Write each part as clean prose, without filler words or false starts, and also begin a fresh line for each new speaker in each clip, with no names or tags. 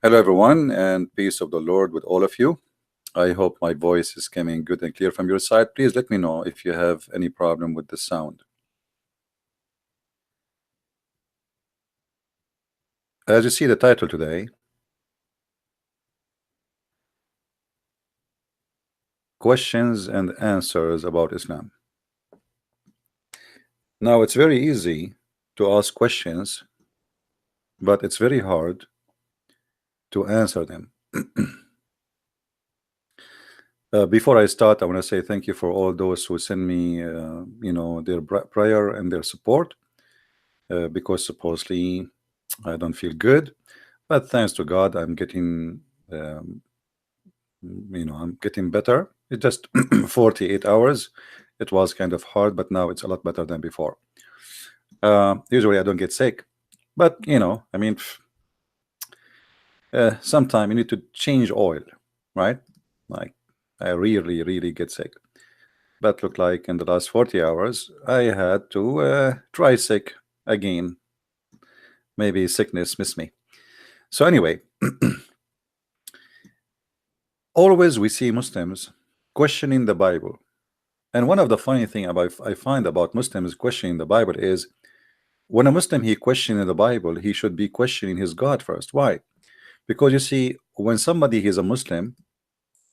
Hello, everyone, and peace of the Lord with all of you. I hope my voice is coming good and clear from your side. Please let me know if you have any problem with the sound. As you see the title today, questions and answers about Islam. Now, it's very easy to ask questions, but it's very hard to answer them. Before I start, I want to say thank you for all those who send me, their prayer and their support, because supposedly I don't feel good, but thanks to God, I'm getting, I'm getting better. It's just 48 hours. It was kind of hard, but now it's a lot better than before. Usually I don't get sick, but I mean, sometime you need to change oil, right? Like I really get sick. But look like in the last 40 hours, I had to try sick again. Maybe sickness missed me. So anyway, always we see Muslims questioning the Bible. And one of the funny thing about I find about Muslims questioning the Bible is when a Muslim he questioning the Bible, he should be questioning his God first. Why? Because you see, when somebody is a Muslim,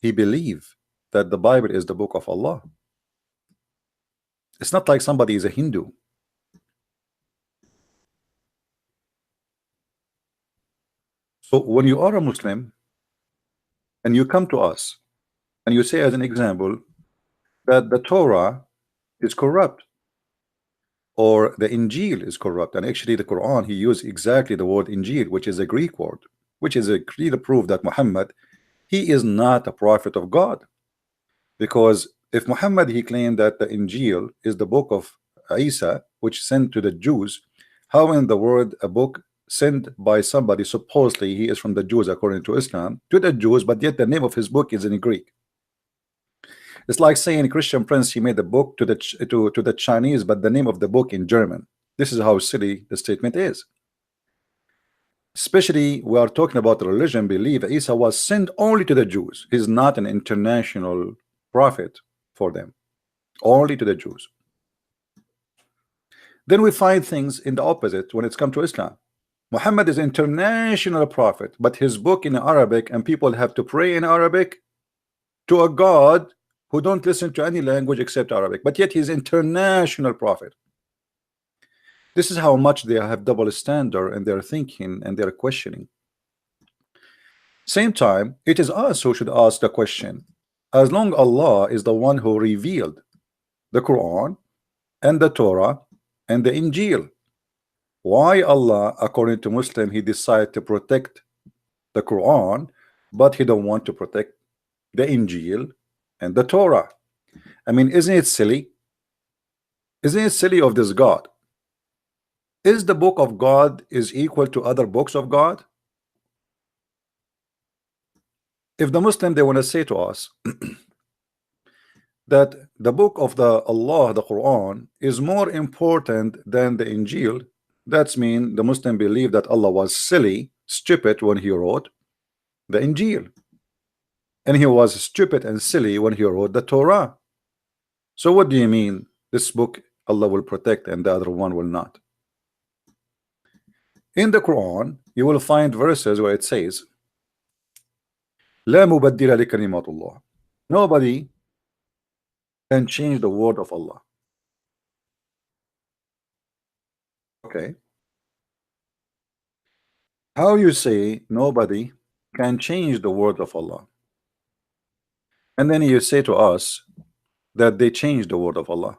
he believe that the Bible is the book of Allah. It's not like somebody is a Hindu. So when you are a Muslim and you come to us and you say as an example that the Torah is corrupt or the Injil is corrupt, and actually the Quran he used exactly the word Injil, which is a Greek word, which is a clear proof that Muhammad he is not a prophet of God. Because if Muhammad he claimed that the Injil is the book of Isa, which sent to the Jews, how in the world a book sent by somebody supposedly he is from the Jews according to Islam to the Jews, but yet the name of his book is in Greek? It's like saying Christian Prince he made a book to the Chinese, but the name of the book in German. This is how silly the statement is. Especially we are talking about religion belief. Isa was sent only to the Jews. He's not an international prophet for them, only to the Jews. Then we find things in the opposite when it's come to Islam. Muhammad is international prophet, but his book in Arabic, and people have to pray in Arabic to a God who don't listen to any language except Arabic, but yet he's international prophet. This is how much they have double standard in their thinking and their questioning. Same time, it is us who should ask the question. As long Allah is the one who revealed the Quran and the Torah and the Injil, why Allah, according to Muslim, he decided to protect the Quran, but he don't want to protect the Injil and the Torah? I mean, isn't it silly? Isn't it silly of this God? Is the book of God is equal to other books of God? If the Muslim they want to say to us that the book of the Allah, the Quran, is more important than the Injil, that's mean the Muslim believe that Allah was silly, stupid when he wrote the Injil, and he was stupid and silly when he wrote the Torah. So what do you mean this book Allah will protect and the other one will not? In the Quran you will find verses where it says لا مبدل لكلمات الله. Nobody can change the word of Allah. Okay, how you say nobody can change the word of Allah, and then you say to us that they changed the word of Allah?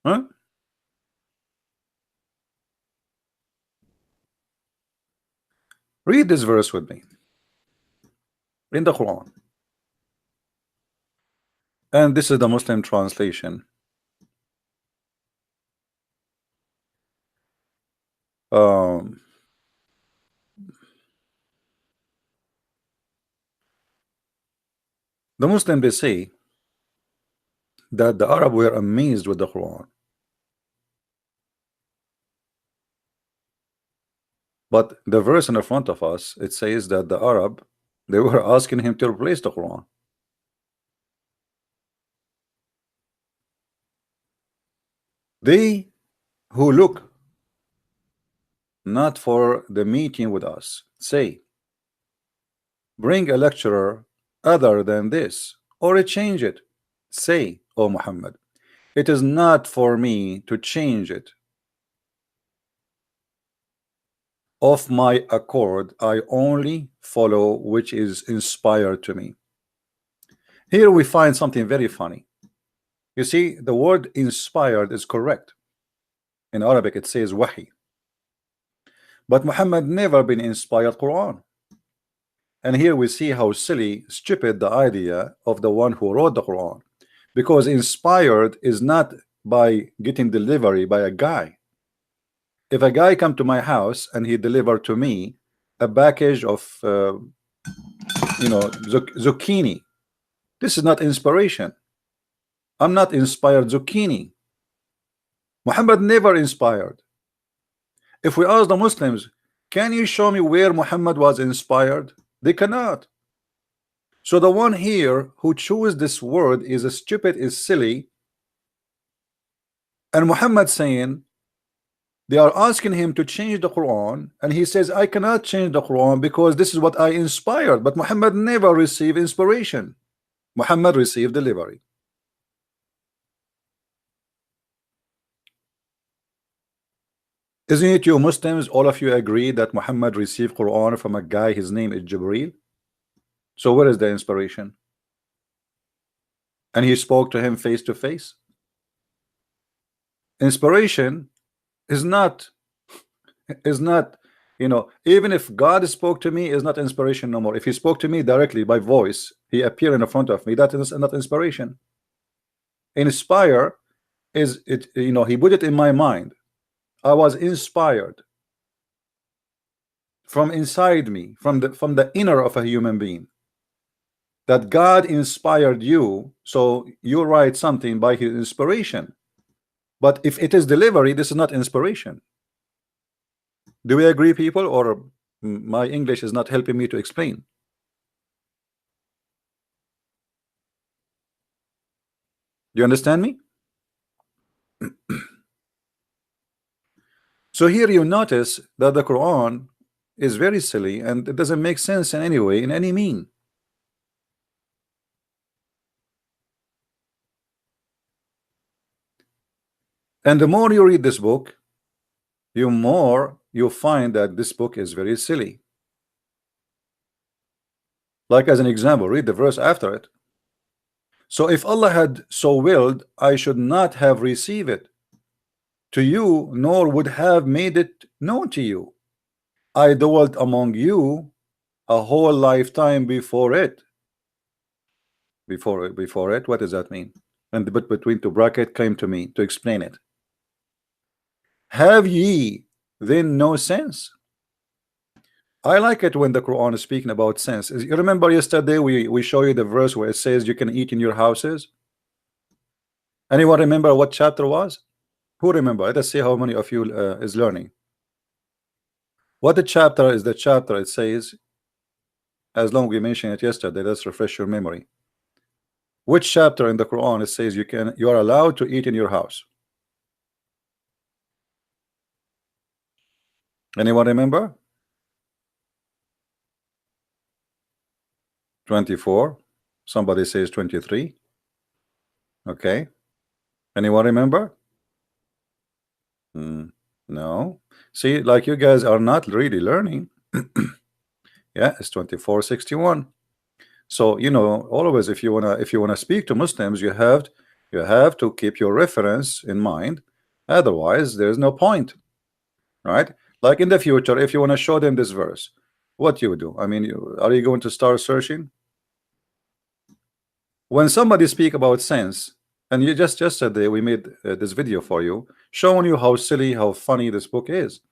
Huh? Read this verse with me in the Quran, and this is the Muslim translation. The Muslim they say that the Arab were amazed with the Quran. But the verse in the front of us, it says that the Arab, they were asking him to replace the Quran. They who look not for the meeting with us say, bring a lecturer other than this, or change it. Say, O Muhammad, it is not for me to change it. Of my accord, I only follow which is inspired to me. Here we find something very funny. You see, the word inspired is correct. In Arabic, it says wahi. But Muhammad never been inspired Quran. And here we see how silly, stupid the idea of the one who wrote the Quran. Because inspired is not by getting delivery by a guy. If a guy come to my house and he delivered to me a package of zucchini, this is not inspiration. I'm not inspired zucchini. Muhammad never inspired. If we ask the Muslims, can you show me where Muhammad was inspired? They cannot. So the one here who chose this word is stupid, is silly. And Muhammad saying, they are asking him to change the Quran, and he says, I cannot change the Quran because this is what I inspired. But Muhammad never received inspiration. Muhammad received delivery. Isn't it, you Muslims, all of you agree that Muhammad received Quran from a guy, his name is Jibreel? So where is the inspiration? And he spoke to him face to face. Inspiration is not, even if God spoke to me, is not inspiration no more. If he spoke to me directly by voice, he appeared in front of me, that is not inspiration. Inspire is it, he put it in my mind. I was inspired from inside me, from the inner of a human being, that God inspired you, so you write something by his inspiration. But if it is delivery, this is not inspiration. Do we agree, people, or my English is not helping me to explain? Do you understand me? So here you notice that the Quran is very silly and it doesn't make sense in any way, in any mean. And the more you read this book, the more you find that this book is very silly. Like as an example, read the verse after it. So if Allah had so willed, I should not have received it to you, nor would have made it known to you. I dwelt among you a whole lifetime before it. Before it, what does that mean? And but between two bracket came to me to explain it. Have ye then no sense? I like it when the Quran is speaking about sense. You remember yesterday we show you the verse where it says you can eat in your houses? Anyone remember what chapter was? Who remember? Let us see how many of you is learning. What the chapter is? The chapter, it says, as long as we mentioned it yesterday, let's refresh your memory. Which chapter in the Quran it says you are allowed to eat in your house? Anyone remember? 24. Somebody says 23. Okay. Anyone remember? No. See, like you guys are not really learning. Yeah, it's 24:61. So always if you wanna speak to Muslims, you have to keep your reference in mind. Otherwise, there's no point, right? Like in the future, if you want to show them this verse, what you do? I mean, are you going to start searching? When somebody speak about sense, and you just yesterday we made this video for you, showing you how silly, how funny this book is.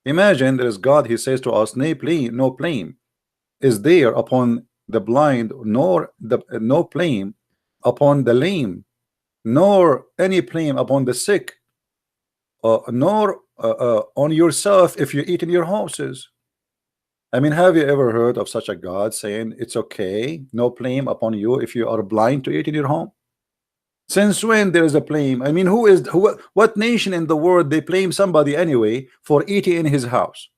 Imagine there is God. He says to us, no blame is there upon the blind, nor no blame upon the lame, nor any blame upon the sick. nor on yourself if you eat in your houses. I mean, have you ever heard of such a God saying it's okay, no blame upon you if you are blind to eat in your home? Since when there is a blame? I mean, what nation in the world they blame somebody anyway for eating in his house?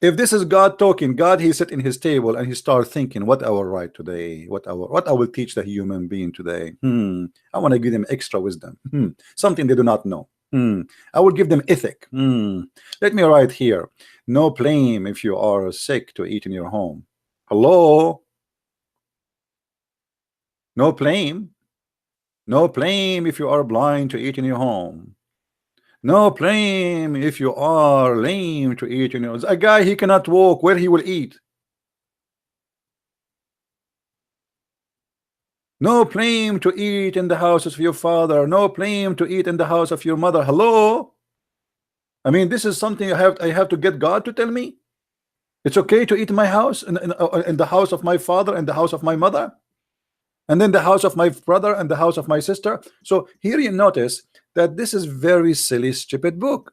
If this is God talking, God, he sit in his table and he start thinking, what I will write today, what I will teach the human being today. I want to give them extra wisdom, something they do not know. I will give them ethic. Let me write here, no blame if you are sick to eat in your home. Hello? No blame. No blame if you are blind to eat in your home. No blame if you are lame to eat in your home. A guy, he cannot walk, where he will eat? No blame to eat in the house of your father. No blame to eat in the house of your mother. Hello? I mean, this is something I have to get God to tell me. It's okay to eat in my house, in the house of my father and the house of my mother, and then the house of my brother and the house of my sister. So here you notice that this is very silly, stupid book.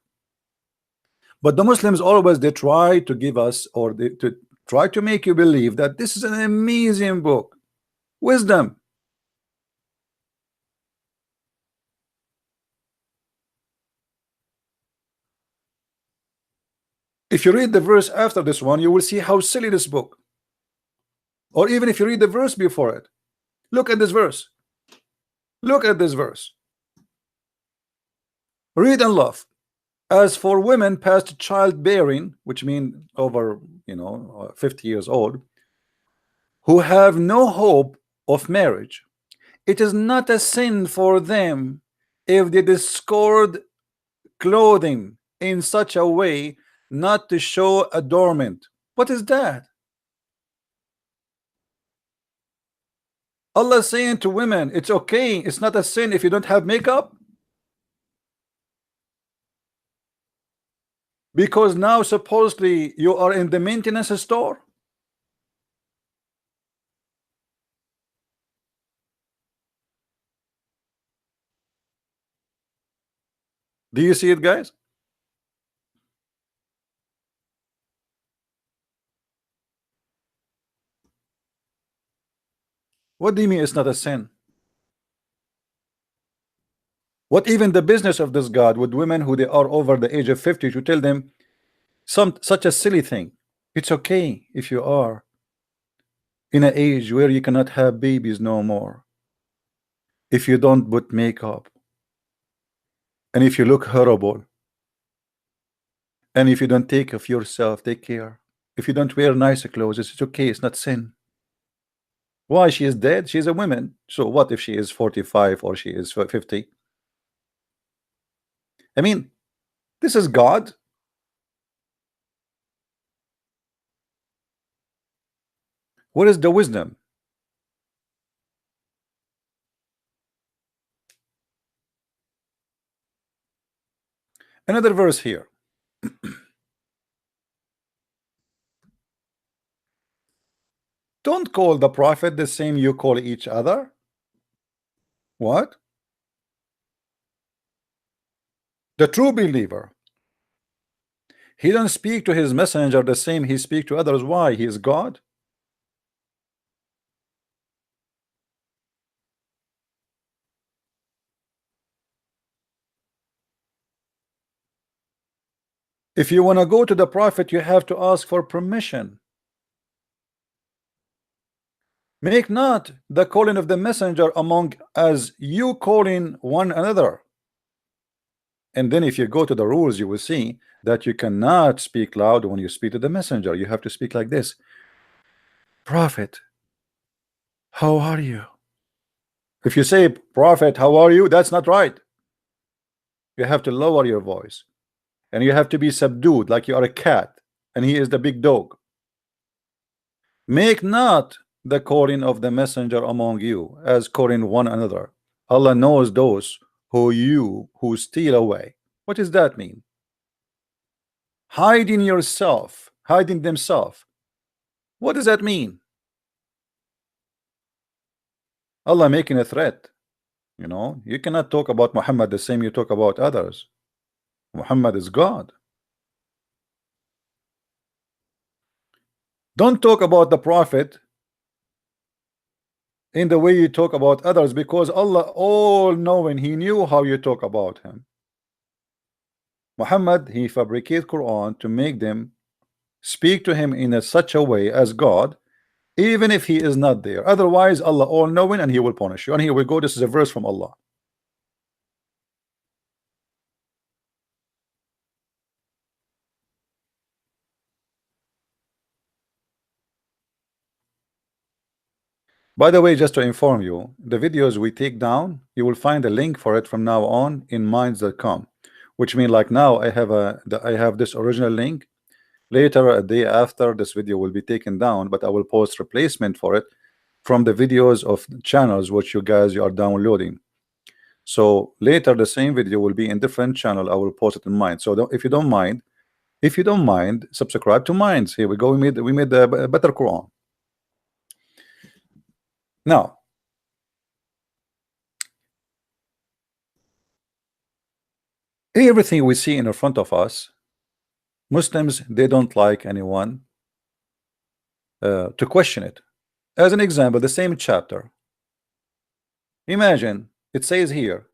But the Muslims always they try to give us, or they to try to make you believe that this is an amazing book, wisdom. If you read the verse after this one, you will see how silly this book. Or even if you read the verse before it, look at this verse. Look at this verse. Read and love. As for women past childbearing, which mean over 50 years old, who have no hope of marriage, it is not a sin for them if they discard clothing in such a way not to show adornment. What is that? Allah is saying to women, it's okay, it's not a sin if you don't have makeup, because now supposedly you are in the maintenance store. Do you see it, guys? What do you mean it's not a sin? What even the business of this God with women who they are over the age of 50 to tell them such a silly thing? It's okay if you are in an age where you cannot have babies no more, if you don't put makeup, and if you look horrible, and if you don't take of yourself, take care, if you don't wear nice clothes, it's okay, it's not sin. Why? She is dead, she's a woman. So what if she is 45 or she is 50? I mean, this is God. What is the wisdom? Another verse here. Don't call the prophet the same you call each other. What? The true believer, he don't speak to his messenger the same he speak to others. Why? He is God. If you want to go to the prophet, you have to ask for permission. Make not the calling of the messenger among as you calling one another. And then if you go to the rules, you will see that you cannot speak loud when you speak to the messenger. You have to speak like this. Prophet, how are you? If you say, Prophet, how are you? That's not right. You have to lower your voice. And you have to be subdued like you are a cat. And he is the big dog. Make not the calling of the messenger among you as calling one another. Allah knows those who steal away. What does that mean? Hiding yourself, hiding themselves. What does that mean? Allah making a threat. You know, you cannot talk about Muhammad the same you talk about others. Muhammad is God. Don't talk about the Prophet in the way you talk about others, because Allah all knowing, He knew how you talk about him. Muhammad, he fabricated Quran to make them speak to him in such a way as God, even if he is not there. Otherwise, Allah all knowing and He will punish you. And here we go. This is a verse from Allah. By the way, just to inform you, the videos we take down, you will find a link for it from now on in minds.com, which means like now I have this original link. Later, a day after, this video will be taken down, but I will post replacement for it from the videos of channels which you are downloading. So later the same video will be in different channel. I will post it in Mind. So if you don't mind, subscribe to Minds. Here we go. We made a better Quran. Now, everything we see in front of us, Muslims, they don't like anyone to question it. As an example, the same chapter. Imagine it says here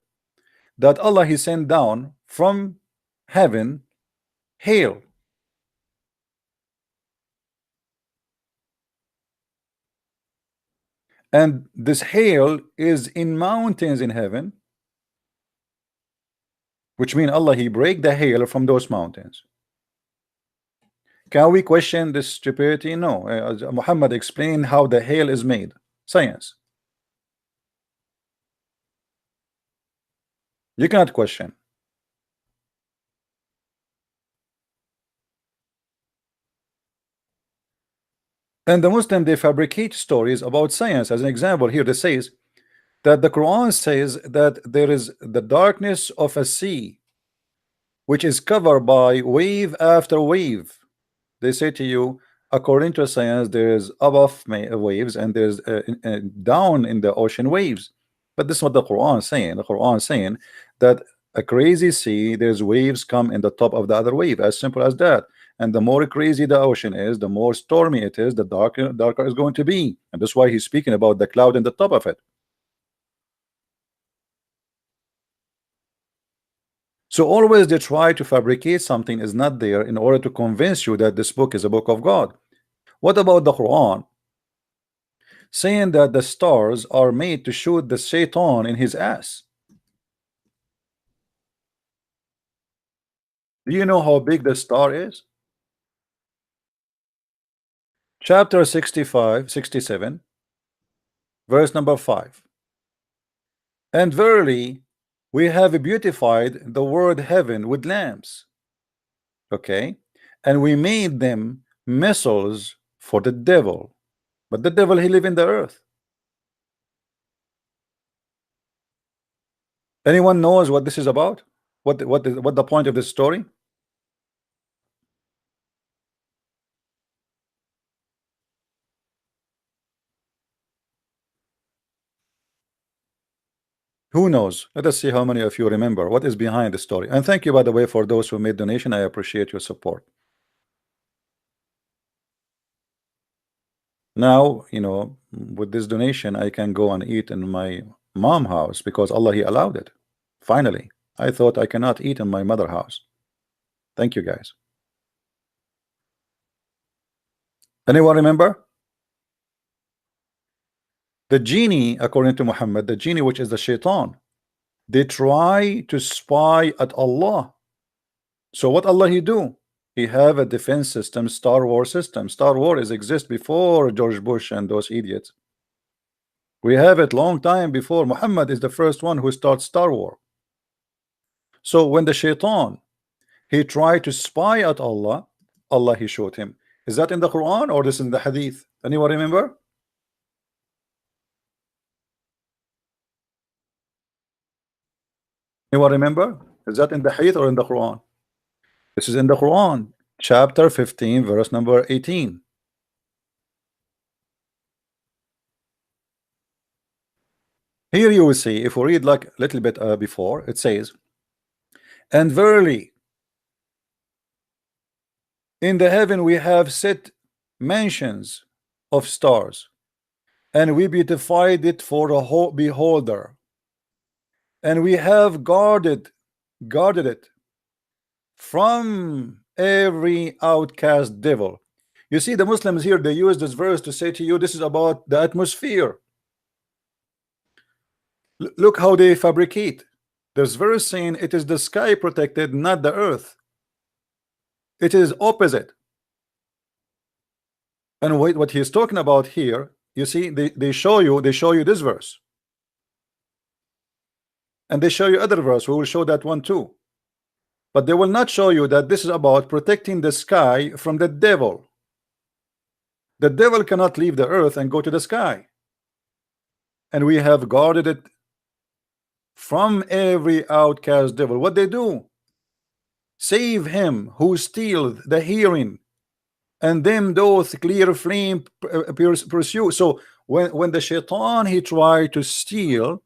that Allah He sent down from heaven hail. And this hail is in mountains in heaven, which means Allah He break the hail from those mountains. Can we question this stupidity? No. Muhammad explained how the hail is made. Science. You cannot question. And the Muslim, they fabricate stories about science. As an example, here it says that the Quran says that there is the darkness of a sea which is covered by wave after wave. They say to you, according to science, there is above waves and there's down in the ocean waves. But this is what the Quran is saying. The Quran is saying that a crazy sea, there's waves come in the top of the other wave, as simple as that. And the more crazy the ocean is, the more stormy it is, the darker is going to be. And that's why he's speaking about the cloud in the top of it. So always they try to fabricate something is not there in order to convince you that this book is a book of God. What about the Quran saying that the stars are made to shoot the Shaitan in his ass? Do you know how big the star is? Chapter 67, verse number 5. And verily we have beautified the word heaven with lamps. Okay, and we made them missiles for the devil, but the devil he live in the earth. Anyone knows what this is about? What the point of this story? Who knows? Let us see how many of you remember what is behind the story. And thank you, by the way, for those who made donation. I appreciate your support. Now, you know, with this donation, I can go and eat in my mom house because Allah He allowed it. Finally, I thought I cannot eat in my mother house. Thank you, guys. Anyone remember? The genie, according to Muhammad, the genie, which is the shaitan, they try to spy at Allah. So what Allah He do? He have a defense system, Star Wars system. Star Wars exist before George Bush and those idiots. We have it long time before. Muhammad is the first one who starts Star Wars. So when the shaitan, he tried to spy at Allah, Allah He showed him. Is that in the Quran or this in the Hadith? Anyone remember? Anyone remember? Is that in the Hadith or in the Quran? This is in the Quran, chapter 15, verse number 18. Here you will see, if we read like a little bit before, it says, and verily in the heaven we have set mansions of stars, and we beautified it for a whole beholder, and we have guarded it from every outcast devil. You see, the Muslims here, they use this verse to say to you, this is about the atmosphere. Look how they fabricate. This verse saying it is the sky protected, not the earth. It is opposite. And what he's talking about here, you see, they show you this verse, and they show you other verse. We will show that one too, but they will not show you that this is about protecting the sky from the devil. The devil cannot leave the earth and go to the sky, and we have guarded it from every outcast devil. What they do? Save him who steals the hearing, and them those clear flame pursue. So when the shaitan, he tried to steal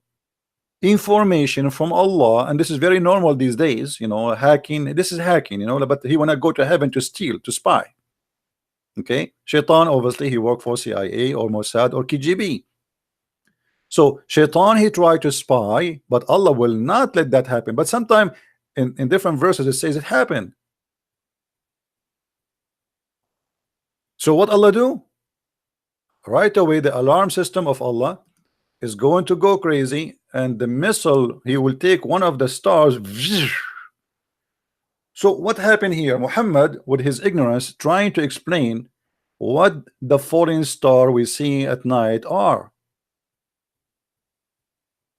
information from Allah, and this is very normal these days, you know, hacking, this is hacking, you know, but he wanna go to heaven to steal, to spy. Okay, shaitan, obviously he worked for CIA or Mossad or KGB. So shaitan, he tried to spy, but Allah will not let that happen. But sometimes in different verses it says it happened. So what Allah do? Right away the alarm system of Allah is going to go crazy, and the missile, he will take one of the stars. So what happened here? Muhammad, with his ignorance, trying to explain what the falling star we see at night are.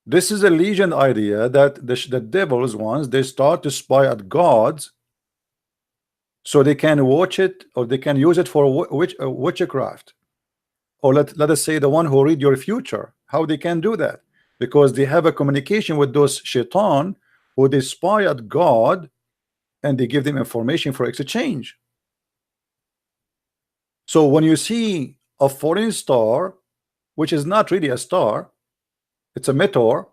This is a legend idea that the devils, once they start to spy at gods, so they can watch it, or they can use it for witchcraft, or let us say the one who read your future. How they can do that? Because they have a communication with those shaitan who they spy at God, and they give them information for exchange. So when you see a foreign star, which is not really a star, it's a meteor,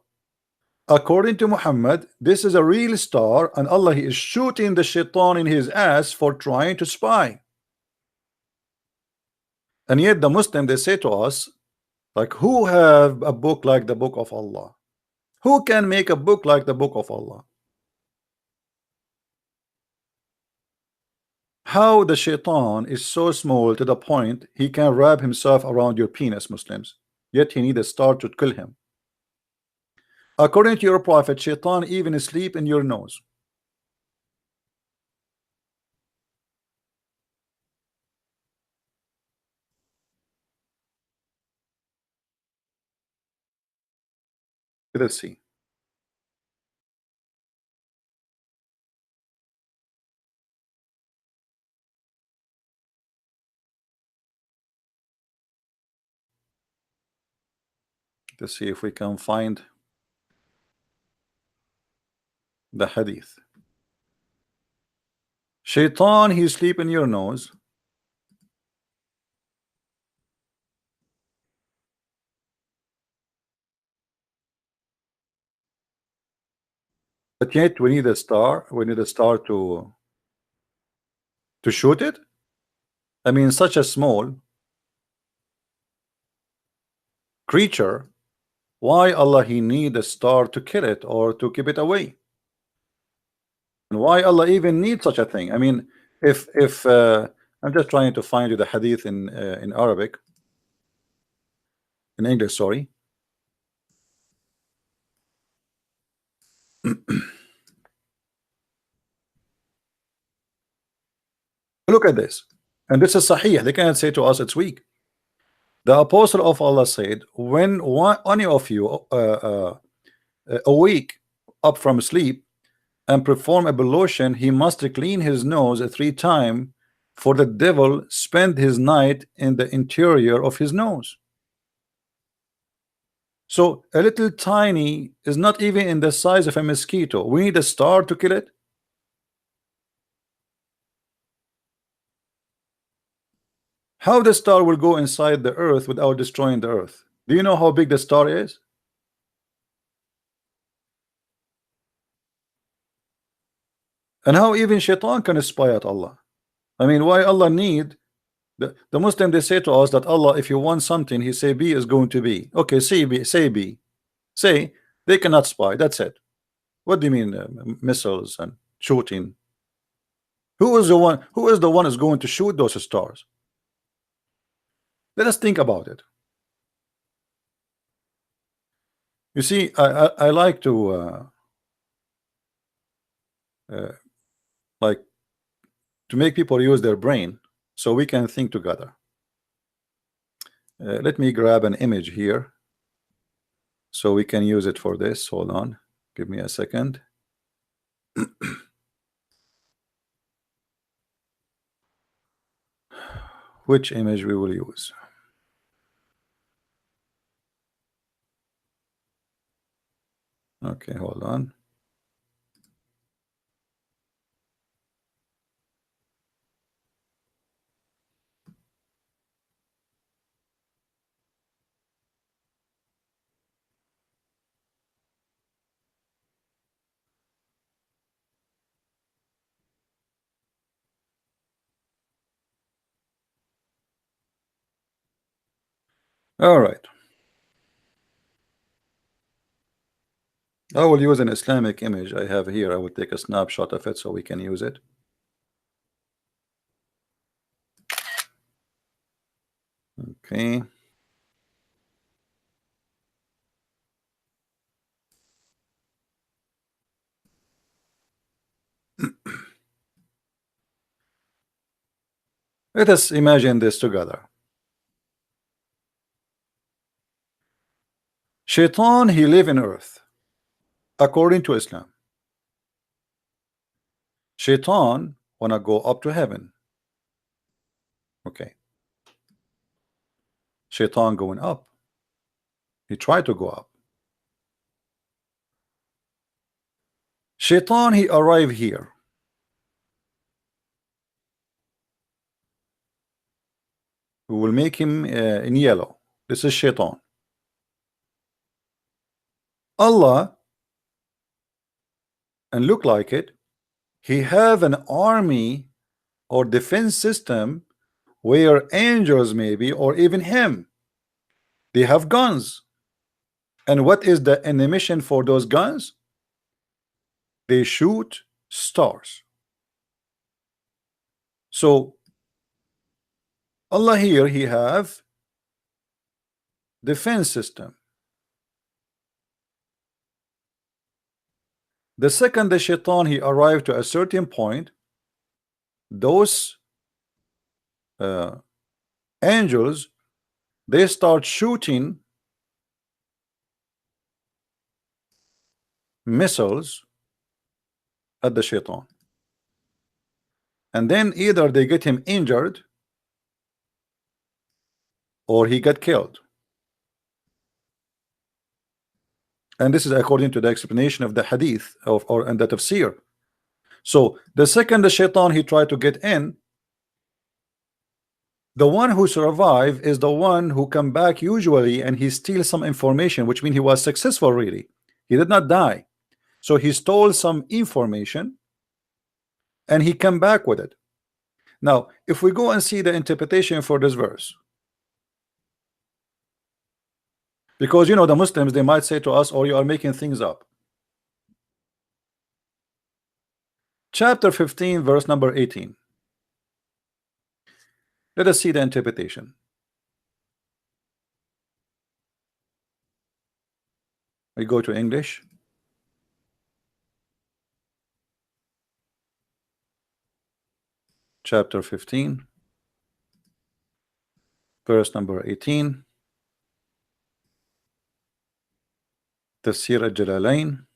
according to Muhammad, this is a real star, and Allah, he is shooting the shaitan in his ass for trying to spy. And yet the Muslim, they say to us, like, who have a book like the book of Allah? Who can make a book like the book of Allah? How the shaitan is so small to the point he can wrap himself around your penis, Muslims, yet he needs a star to kill him. According to your prophet, shaitan even sleep in your nose. Let's see. Let's see if we can find the hadith. Shaitan, he sleep in your nose. But yet we need a star. We need a star to shoot it. I mean, such a small creature, why Allah he need a star to kill it or to keep it away? And why Allah even need such a thing? I mean, if I'm just trying to find you the hadith in Arabic, in English, sorry. Look at this, and this is Sahih. They can't say to us it's weak. The apostle of Allah said, when any of you awake up from sleep and perform ablution, he must clean his nose 3 times, for the devil spend his night in the interior of his nose. So a little tiny is not even in the size of a mosquito. We need a star to kill it. How the star will go inside the earth without destroying the earth? Do you know how big the star is? And how even shaitan can spy at Allah? I mean, why Allah need the Muslim? They say to us that Allah, if you want something, he say B is going to be. Okay, say B, say B. Say they cannot spy. That's it. What do you mean missiles and shooting? Who is the one? Who is the one is going to shoot those stars? Let us think about it. You see, I like to like to make people use their brain so we can think together. Let me grab an image here so we can use it for this. Hold on, give me a second. Which image we will use? Okay, hold on. All right. I will use an Islamic image I have here. I will take a snapshot of it so we can use it. Okay. Let us imagine this together. Shaitan, he live in earth according to Islam. Shaitan wanna go up to heaven. Okay. Shaitan going up. He tried to go up. Shaitan, he arrived here. We will make him in yellow. This is Shaitan. Allah, and look like it, he have an army or defense system where angels maybe or even him, they have guns. And what is the emission for those guns? They shoot stars. So Allah here, he have defense system. The second the shaitan he arrived to a certain point, those angels, they start shooting missiles at the shaitan, and then either they get him injured or he got killed. And this is according to the explanation of the hadith and that of seer. So the second the shaitan he tried to get in, the one who survived is the one who come back usually and he steals some information, which means he was successful really. He did not die. So he stole some information and he come back with it. Now if we go and see the interpretation for this verse, because you know the Muslims, they might say to us, oh, you are making things up. Chapter 15 verse number 18. Let us see the interpretation. We go to English. Chapter 15 verse number 18. Tafsir al-Jalalain.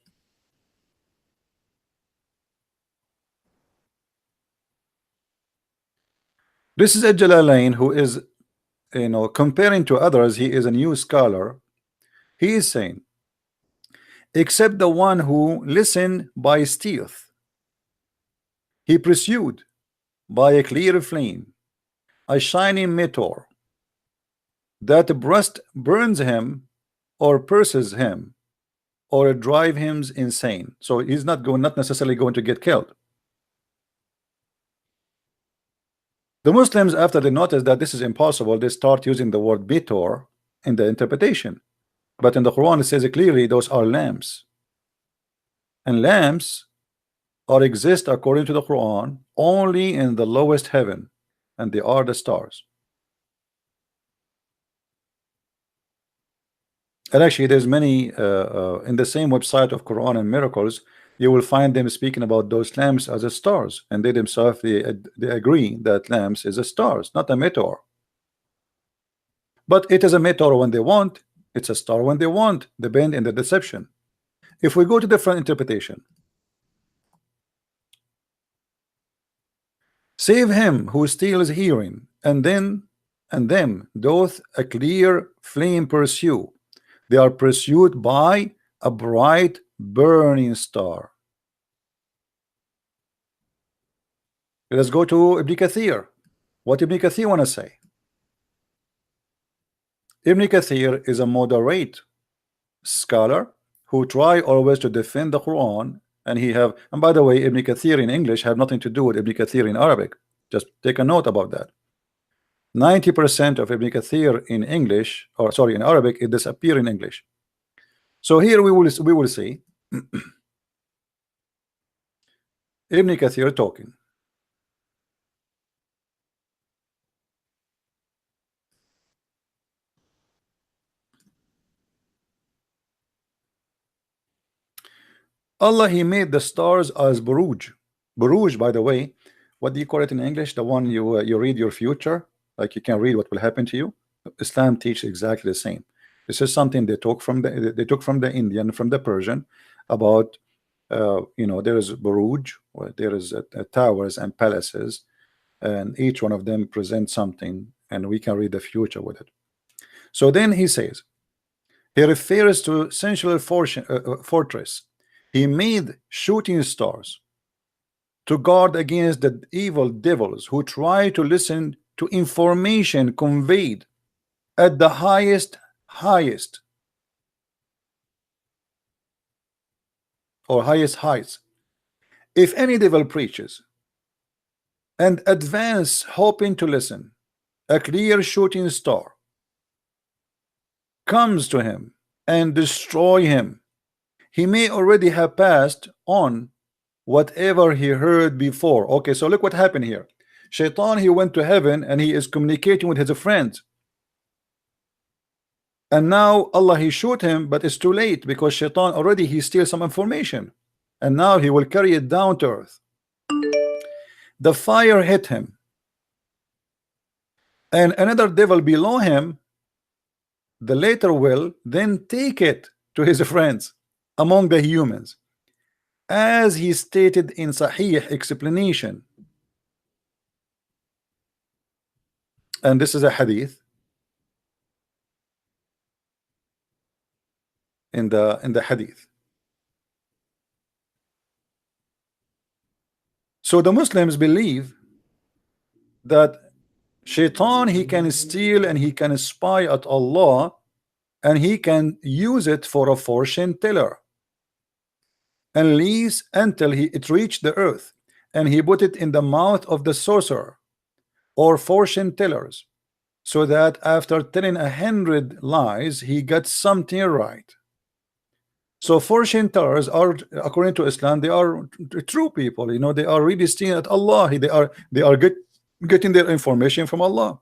This is al-Jalalain, who is, you know, comparing to others, he is a new scholar. He is saying, except the one who listened by stealth, he pursued by a clear flame, a shining meteor, that breast burns him or pierces him or drive him insane. So he's not necessarily going to get killed. The Muslims, after they notice that this is impossible, they start using the word bitor in the interpretation. But in the Quran it says clearly those are lamps. And lamps or exist according to the Quran only in the lowest heaven, and they are the stars. And actually there's many in the same website of Quran and Miracles, you will find them speaking about those lamps as a stars, and they themselves they agree that lamps is a stars, not a meteor. But it is a meteor when they want, it's a star when they want, depend in the deception. If we go to different interpretation, save him who steals hearing, and them doth a clear flame pursue. They are pursued by a bright burning star. Let's go to Ibn Kathir. What Ibn Kathir want to say? Ibn Kathir is a moderate scholar who try always to defend the Quran, and and by the way, Ibn Kathir in English have nothing to do with Ibn Kathir in Arabic. Just take a note about that. 90% of Ibn Kathir in English, or sorry, in Arabic, it disappear in English. So here we will see Ibn Kathir talking. Allah, he made the stars as buruj. Buruj, by the way, what do you call it in English? The one you read your future, like you can read what will happen to you. Islam teaches exactly the same. This is something they took from the Indian, from the Persian, about there is buruj, or there is towers and palaces, and each one of them presents something, and we can read the future with it. So then he says, he refers to sensual fortress. He made shooting stars to guard against the evil devils who try to listen to information conveyed at the highest or highest heights. If any devil preaches and advance hoping to listen, a clear shooting star comes to him and destroy him. He may already have passed on whatever he heard before. Okay, so look what happened here. Shaitan, he went to heaven and he is communicating with his friends. And now Allah, he shoot him, but it's too late because Shaitan already he steals some information. And now he will carry it down to earth. The fire hit him. And another devil below him, the later will then take it to his friends among the humans, as he stated in Sahih explanation. And this is a hadith in the hadith. So the Muslims believe that Shaitan, he can steal and he can spy at Allah, and he can use it for a fortune teller, and leaves until it reached the earth, and he put it in the mouth of the sorcerer or fortune tellers, so that after telling 100 lies he got something right. So fortune tellers are, according to Islam, they are true people. They are really stealing at Allah. They are getting their information from Allah.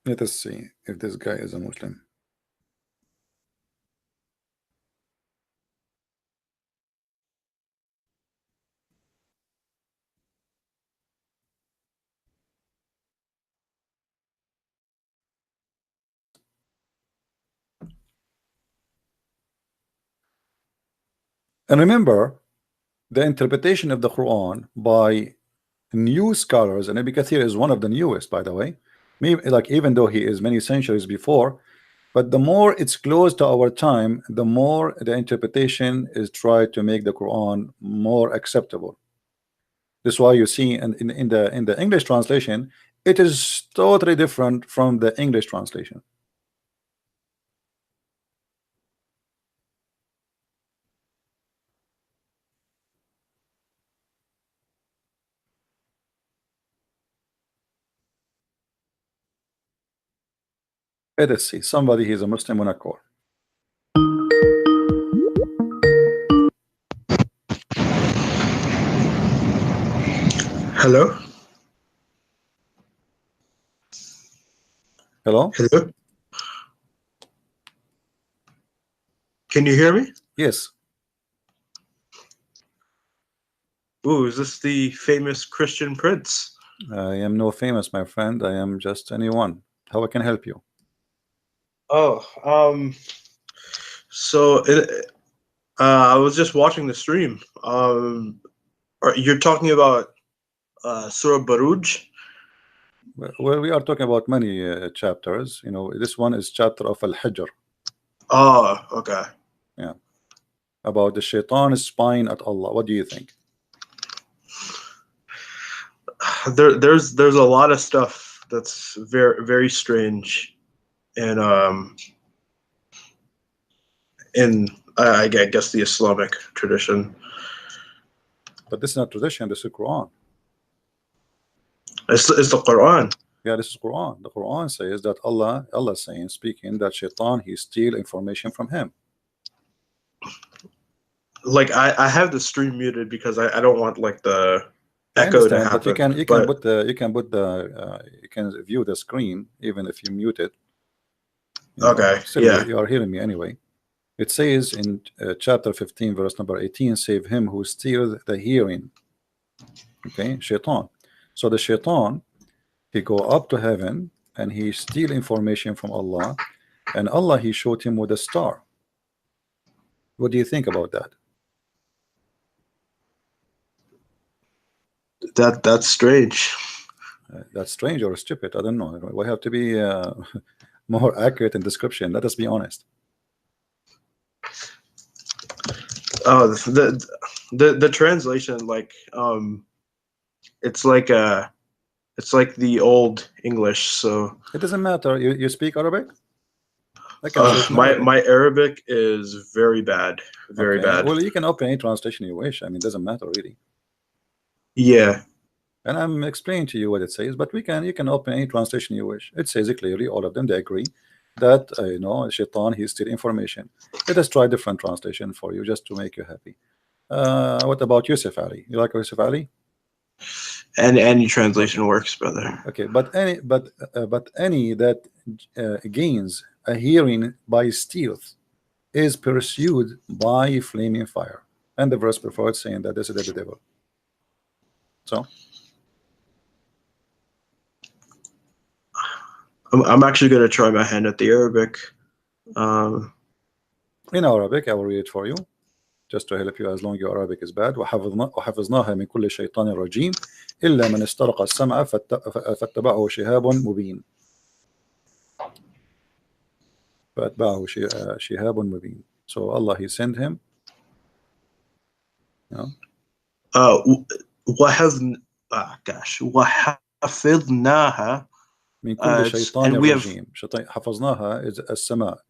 Let us see if this guy is a Muslim. And remember, the interpretation of the Quran by new scholars, and Ibn Kathir is one of the newest, by the way. Maybe, like, even though he is many centuries before, but the more it's close to our time, the more the interpretation is tried to make the Quran more acceptable. This is why you see in the English translation, it is totally different from the English translation. Let's see. Somebody he's a Muslim on a call.
Hello?
Hello?
Hello? Can you hear me?
Yes.
Ooh, is this the famous Christian prince?
I am no famous, my friend. I am just anyone. How I can help you?
Oh, so I was just watching the stream. You're talking about Surah Baruj?
Well, we are talking about many chapters. You know, this one is chapter of Al-Hijr.
Oh, okay.
Yeah. About the shaitan spying at Allah. What do you think?
There's a lot of stuff that's very, very strange, and in I guess the Islamic tradition.
But this is not tradition. This is Quran.
It's the Quran.
Yeah, this is Quran. The Quran says that Allah saying, speaking, that shaitan, he steal information from him.
Like I have the stream muted because I don't want like the
I
echo to
understand,
happen.
but you can view the screen even if you mute it. You know,
okay.
still
Yeah.
you are hearing me anyway. It says in chapter 15, verse number 18, save him who steals the hearing. Okay, shaitan. So the shaitan, he go up to heaven and he steal information from Allah, and Allah he showed him with a star. What do you think about that?
That's strange.
That's strange or stupid. I don't know. We have to be more accurate in description. Let us be honest.
Oh, the translation, like it's like the old English. So
it doesn't matter. You speak Arabic? I can say it in Arabic.
My Arabic is very bad, very bad.
Well, you can open any translation you wish. I mean, it doesn't matter really.
Yeah.
And I'm explaining to you what it says, but you can open any translation you wish. It says it clearly. All of them, they agree that you know, shaitan, he steal information. Let us try different translation for you just to make you happy. What about Yusuf Ali? You like Yusuf Ali?
And any translation works, brother.
Okay, but any that gains a hearing by stealth is pursued by flaming fire, and the verse before it saying that this is the devil. So
I'm actually going to try my hand at the Arabic.
in Arabic, I will read it for you just to help you as long your Arabic is bad. وحفظناها من كل شيطان رجيم إلا من استرق السمع فاتبعه شهاب مبين. فاتبعه شهاب مبين. So Allah, he sent him. You know?
وحفظناها
من كل شيطان رجيم. حفظناها is السماء.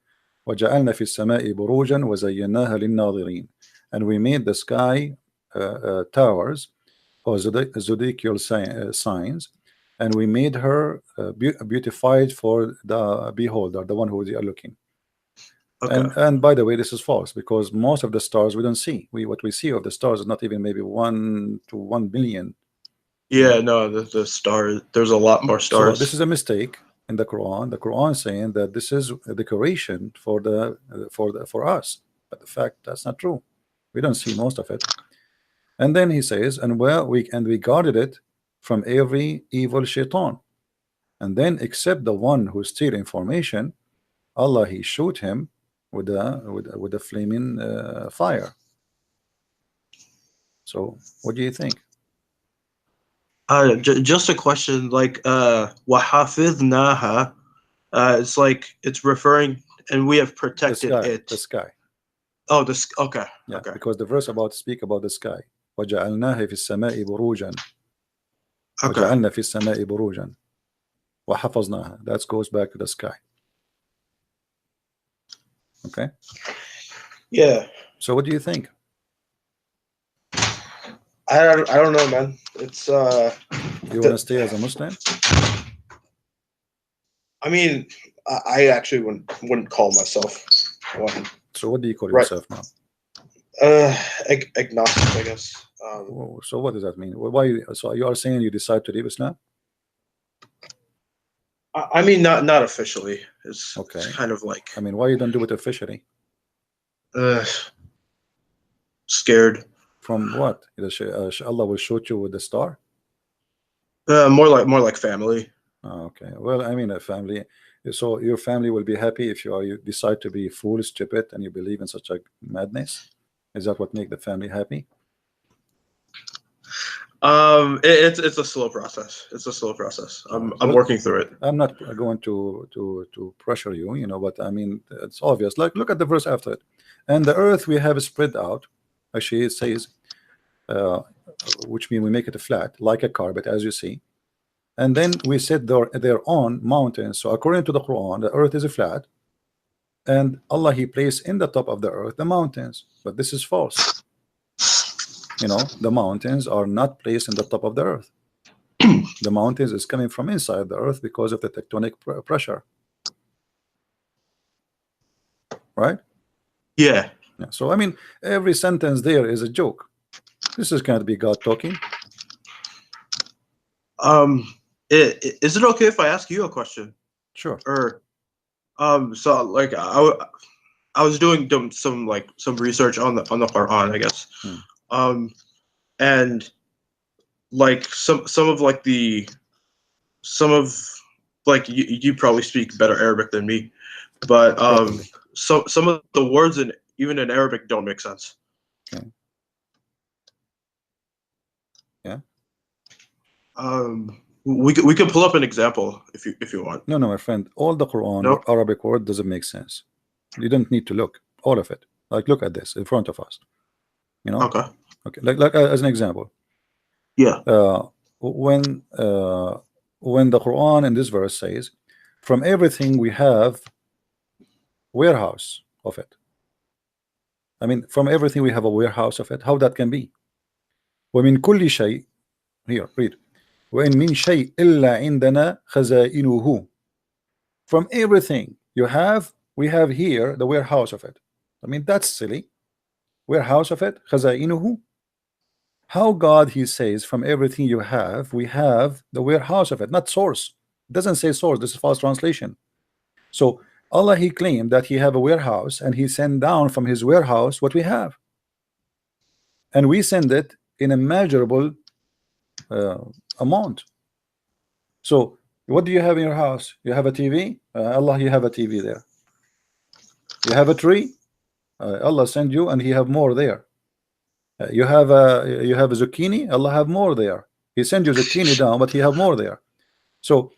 وجعلنا في السماء بروجا وزيناها للناظرين. And we made the sky towers or zodiacal signs, and we made her beautified for the beholder, the one who they are looking. Okay. And by the way, this is false, because most of the stars we don't see. What we see of the stars is not even maybe 1 to 1 billion.
Yeah, no, the stars. There's a lot more stars.
So this is a mistake in the Quran. The Quran saying that this is a decoration for us, but the fact that's not true. We don't see most of it. And then he says, and we guarded it from every evil shaitan. And then except the one who steal information, Allah, he shoot him with a flaming fire. So what do you think?
Just a question, like وَحَفِظْنَاهَا, it's like it's referring, and we have protected it.
The sky.
Oh, okay.
Yeah,
okay.
Because the verse speak about the sky. وَجَعَلْنَاهِ فِي السَّمَاءِ بُرُوجًا.
Okay.
وَجَعَلْنَا فِي السَّمَاءِ بُرُوجًا وَحَفَظْنَاهَا. That goes back to the sky. Okay.
Yeah.
So what do you think?
I don't know, man. It's
you want to stay as a Muslim?
I mean, I actually wouldn't call myself one.
So what do you call
Right.
yourself now?
Agnostic, I guess.
So what does that mean? Why? So you are saying you decide to leave Islam?
I mean, not officially. It's
Okay.
It's kind of like
I mean, why you don't do it officially?
Scared.
From what? Allah will shoot you with the star?
More like family.
Oh, okay. Well, I mean, a family. So your family will be happy if you decide to be fool, stupid, and you believe in such a madness. Is that what make the family happy?
It's a slow process. It's a slow process. I'm working through it.
I'm not going to pressure you, you know, but I mean, it's obvious. Like, look at the verse after it. And the earth we have spread out. Actually, it says, which means we make it flat, like a carpet, as you see. And then we set their own mountains. So according to the Quran, the earth is flat, and Allah He placed in the top of the earth the mountains. But this is false. You know, the mountains are not placed in the top of the earth. The mountains is coming from inside the earth because of the tectonic pressure. Right?
Yeah.
Yeah. So I mean, every sentence there is a joke. This is can't be God talking.
Is it okay if I ask you a question?
Sure.
Or, so like I was doing some research on the Quran, I guess. And like some of you probably speak better Arabic than me, but some of the words even in Arabic don't make sense.
Okay. Yeah.
We could pull up an example if you want.
No, my friend. All the Quran
No?
Arabic word doesn't make sense. You don't need to look. All of it. Like, look at this in front of us. You know.
Okay.
Okay. Like as an example.
Yeah.
When the Quran in this verse says, from everything we have warehouse of it. I mean, from everything we have a warehouse of it. How that can be? ومن كل شيء. Here, read. وإن من شيء إلا عندنا خزائنه. From everything you have, we have here the warehouse of it. I mean, that's silly. Warehouse of it, خزائنه. How God He says from everything you have, we have the warehouse of it, not source. It doesn't say source. This is false translation. So Allah He claimed that He have a warehouse, and He sent down from His warehouse what we have, and we send it in a measurable amount. So what do you have in your house? You have a TV. Allah, you have a TV there. You have a tree. Allah send you, and He have more there. You have a zucchini. Allah have more there. He send you zucchini down, but He have more there. So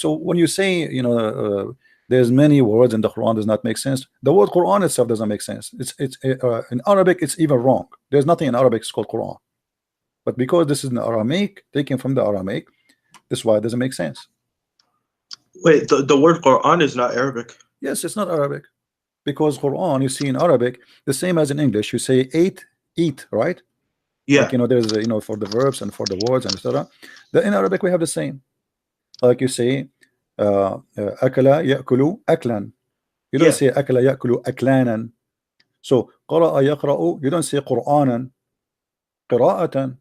when you say, you know, there's many words in the Quran does not make sense. The word Quran itself doesn't make sense. It's in Arabic. It's even wrong. There's nothing in Arabic called Quran. But because this is an Aramaic, taken from the Aramaic, this is why it doesn't make sense.
Wait, the word Quran is not Arabic.
Yes, it's not Arabic. Because Quran, you see in Arabic, the same as in English, you say eat, right?
Yeah.
Like, you know, there's you know, for the verbs and for the words and etc. In Arabic we have the same. Like you say, akala ya'kulu aklan. You don't say akala ya'kulu aklanan. So qara'a yaqra'u, you don't say Qur'anan, qira'atan.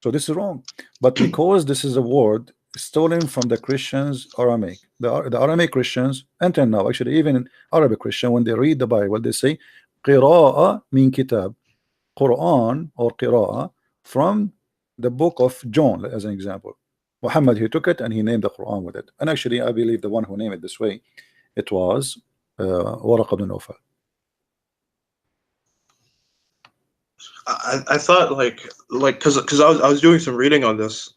So this is wrong. But because this is a word stolen from the Christians Aramaic, the Aramaic Christians, until now, actually, even in Arabic Christian, when they read the Bible, they say qira'a min kitab, Quran or qira'a from the book of John, as an example. Muhammad, he took it and he named the Quran with it. And actually, I believe the one who named it this way, it was Waraq ibn Nawfal.
I thought like because I was doing some reading on this.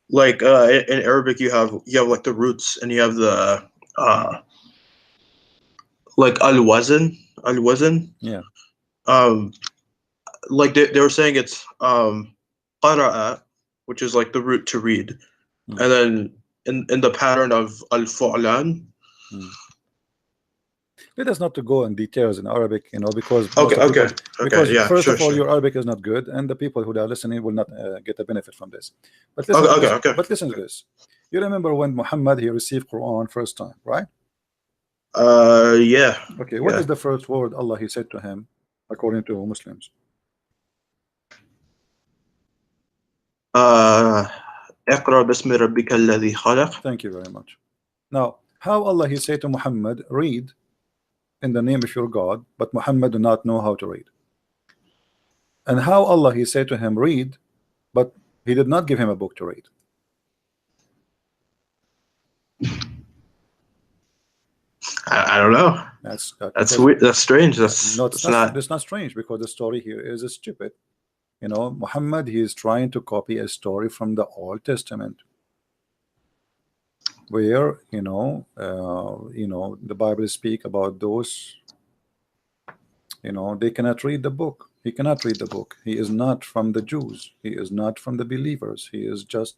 Like in Arabic you have like the roots, and you have the like al-wazn.
Yeah.
Like they were saying it's qara'a, which is like the root to read, and then in the pattern of al-fu'lan.
Let us not to go in details in Arabic, you know, because
yeah,
first
sure,
of all,
sure.
your Arabic is not good, and the people who are listening will not get a benefit from this. But listen, but listen to this. You remember when Muhammad he received Quran first time, right?
Yeah.
Okay, what
Yeah.
is the first word Allah he said to him according to Muslims?
اقرأ باسم ربك الذي خلق.
Thank you very much. Now, how Allah he said to Muhammad, read in the name of your God, but Muhammad do not know how to read. And how Allah he said to him, read, but he did not give him a book to read.
I don't know.
That's
weird. That's strange.
That's not strange, because the story here is stupid. You know, Muhammad he is trying to copy a story from the Old Testament, where the Bible speak about those, they cannot read the book. He cannot read the book. He is not from the Jews. He is not from the believers. He is just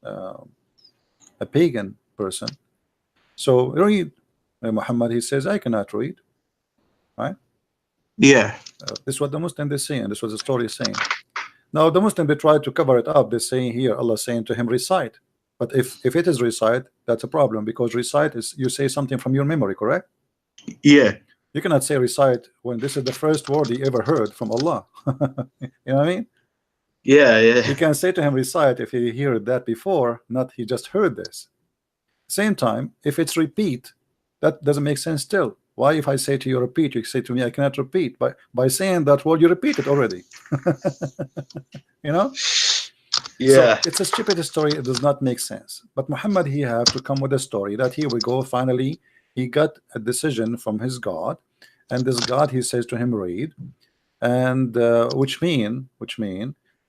a pagan person. So read. Muhammad he says, I cannot read, right?
Yeah.
This is what the Muslim they saying. This is what the story is saying. Now the Muslim they try to cover it up. They're saying here Allah saying to him, recite. But if it is recite, that's a problem, because recite is you say something from your memory, correct?
Yeah.
You cannot say recite when this is the first word he ever heard from Allah. You know what I mean?
Yeah, yeah.
You can say to him recite if he heard that before, not he just heard this. Same time, if it's repeat, that doesn't make sense still. Why if I say to you repeat, you say to me I cannot repeat? By saying that word you repeat it already. You know?
Yeah.
So it's a stupid story. It does not make sense. But Muhammad he have to come with a story that here we go, finally he got a decision from his God, and this God he says to him read, and which mean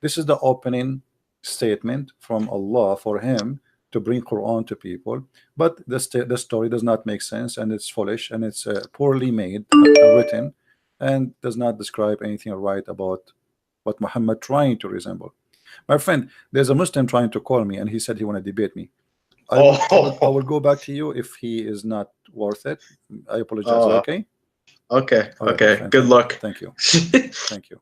this is the opening statement from Allah for him to bring Quran to people. But the story does not make sense, and it's foolish, and it's poorly made, written, and does not describe anything right about what Muhammad trying to resemble. My friend, there's a Muslim trying to call me, and he said he want to debate me. I will go back to you if he is not worth it. I apologize. Okay.
Okay.
All right,
okay. Good luck.
Thank you. Thank you.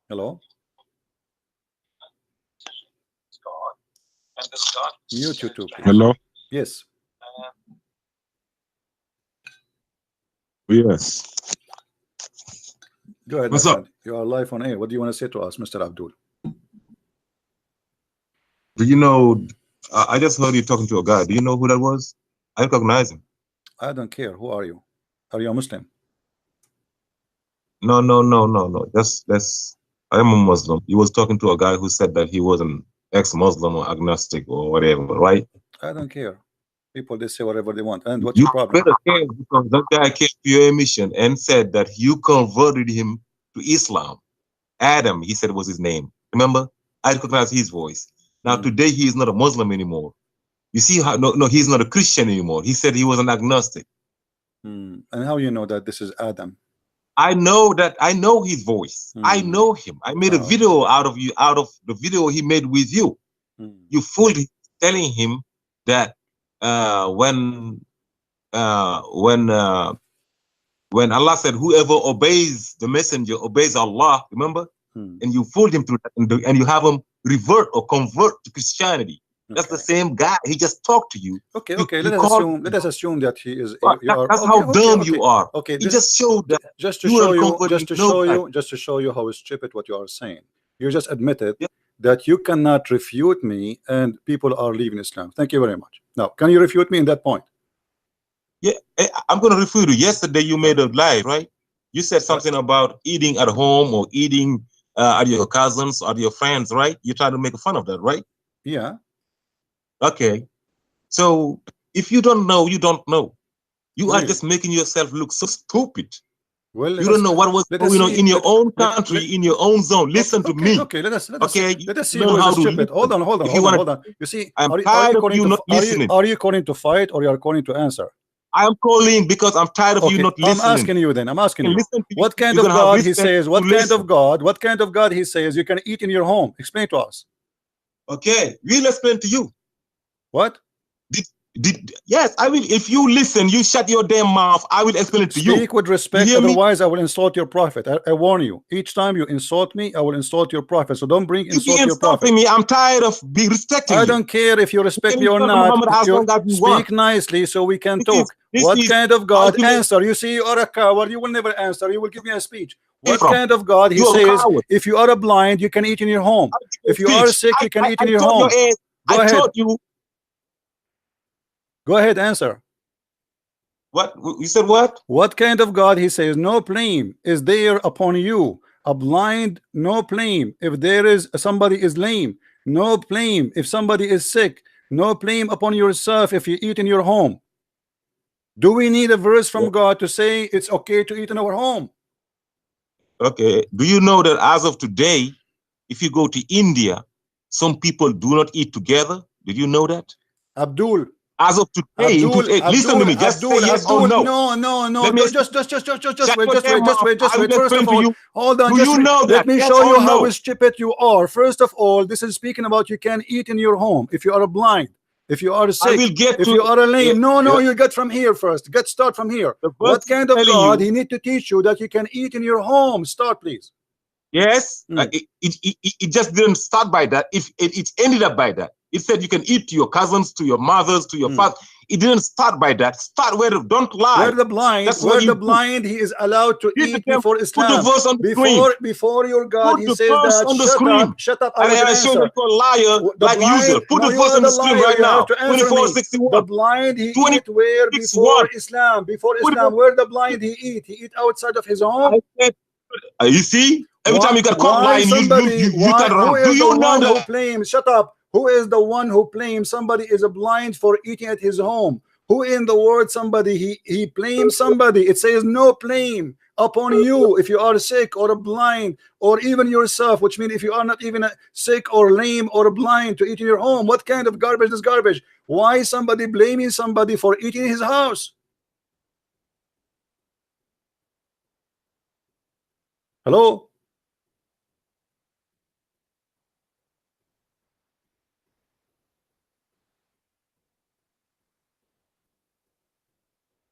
Hello. Mute you too, please.
Hello.
Yes.
Yes.
Go ahead.
What's
my
up?
friend. You are live on air. What do you want to say to us, Mr. Abdul?
Do you know? I just heard you talking to a guy. Do you know who that was? I recognize him.
I don't care. Who are you? Are you a Muslim?
No. That's. I am a Muslim. He was talking to a guy who said that he was an ex-Muslim or agnostic or whatever, right?
I don't care. People they say whatever they want. And what's
You
your problem?
better care, because that guy came to your emission and said that you converted him to Islam. Adam, he said was his name. Remember? I recognize his voice. Now today he is not a Muslim anymore. You see how? No, he's not a Christian anymore. He said he was an agnostic.
And how you know that this is Adam?
I know that. I know his voice. I know him. I made a video out of you, out of the video he made with you. You fooled him, telling him that when Allah said whoever obeys the messenger obeys Allah, remember? And you fooled him through that, and you have him revert or convert to Christianity. That's the same guy. He just talked to you.
Okay. Let us assume that he is.
That's how dumb you are.
Okay.
He just showed that.
Just to show you how stupid what you are saying. You just admitted that you cannot refute me, and people are leaving Islam. Thank you very much. Now, can you refute me in that point?
Yeah, I'm going to refute you. Yesterday you made a live, right? You said something about eating at home or eating at your cousins or your friends, right? You try to make fun of that, right?
Yeah.
Okay. So if you don't know, you don't know. You are just making yourself look so stupid.
Well,
you don't know what was going on in your own country, in your own zone. Listen to me.
Okay, let us see
learn
who
how
is
to
stupid. Hold on. You see,
I'm tired of you not listening.
Are you calling to fight, or you are calling to answer?
I am calling because I'm tired of you
Okay,
not
I'm
listening.
asking you then. I'm asking you.
Listen to you.
What kind
You're
of
gonna have
God he
respect
says?
to
What kind
listen.
of God? What kind of God he says you can eat in your home? Explain to us.
Okay, we'll explain to you.
What?
Yes, I will. If you listen, you shut your damn mouth. I will explain it to you.
Speak with respect,
hear me?
otherwise I will insult your prophet. I warn you. Each time you insult me, I will insult your prophet. So don't bring
You
insult
be
to your prophet.
insulting me. I'm tired of be respecting
I
you.
don't care if you respect
can
me or
insult
not.
Muhammad as long as you
Speak
want.
nicely so we can
This
talk.
is
What kind of God?
ultimate-
Answer. You see, you are a coward. You will never answer. You will give me a speech. What
from?
kind of God? He
You're a
says,
coward.
if you are a blind, you can eat in your home. If you are sick, you can eat in
I
your
told
home.
your ass,
Go
I
ahead.
told you.
Go ahead, answer.
What? You said what?
What kind of God? He says, no blame is there upon you. A blind, no blame. If there is somebody is lame, no blame. If somebody is sick, no blame upon yourself if you eat in your home. Do we need a verse from God to say it's okay to eat in our home?
Okay. Do you know that as of today, if you go to India, some people do not eat together? Did you know that?
Abdul.
As of today, listen to me. Just say yes or no.
No.
Let me
Just wait.
First
First of all, hold on.
Do you know
let
that?
me
Yes
show you
or
how
no?
stupid you are. First of all, this is speaking about you can eat in your home if you are blind, if you are sick,
will get
if
to-
you are lame. No,
yeah.
you get from here first. Start from here.
The verse
What kind of
telling
God
you-
he need to teach you that you can eat in your home? Start, please.
Yes, it just didn't start by that. If it ended up by that, it said you can eat to your cousins, to your mothers, to your father. It didn't start by that. Start where don't lie.
Where the blind,
That's what you
blind, he is allowed to
Read the
eat
temple.
before
Put
Islam.
the verse on the screen.
Before your God,
Put
he
the
says
verse
that
on the screen.
shut up, I
And
will
I show
answer.
you you're a liar
The
like
blind,
usual. Put
no,
the
you
verse
are
on the
the
screen
liar.
right
You
now.
have to answer me.
2461.
The blind he
20,
eat where
6,
before
1.
Islam? Before
Put
Islam,
it-
where the blind he eat? He eat outside of his home.
I said, you see? Every time you got caught
Why
lying, you
why,
turn
who
around.
is
Do
the
you know
one who
that?
claims, shut up, who is the one who claims somebody is a blind for eating at his home? Who in the word somebody, he blames somebody? It says no blame upon you if you are sick or blind or even yourself, which means if you are not even sick or lame or blind to eat in your home. What kind of garbage is garbage? Why somebody blaming somebody for eating in his house? Hello?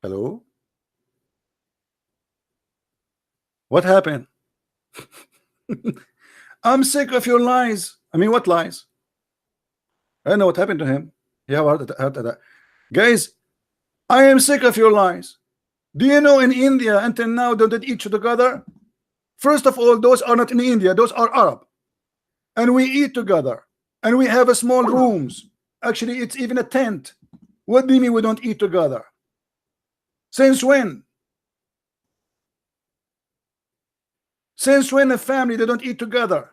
Hello? What happened? I'm sick of your lies. I mean, what lies? I don't know what happened to him. Yeah, guys, I am sick of your lies. Do you know in India until now they don't eat together? First of all, those are not in India, those are Arab. And we eat together. And we have a small rooms. Actually, it's even a tent. What do you mean we don't eat together? Since when? Since when a family they don't eat together?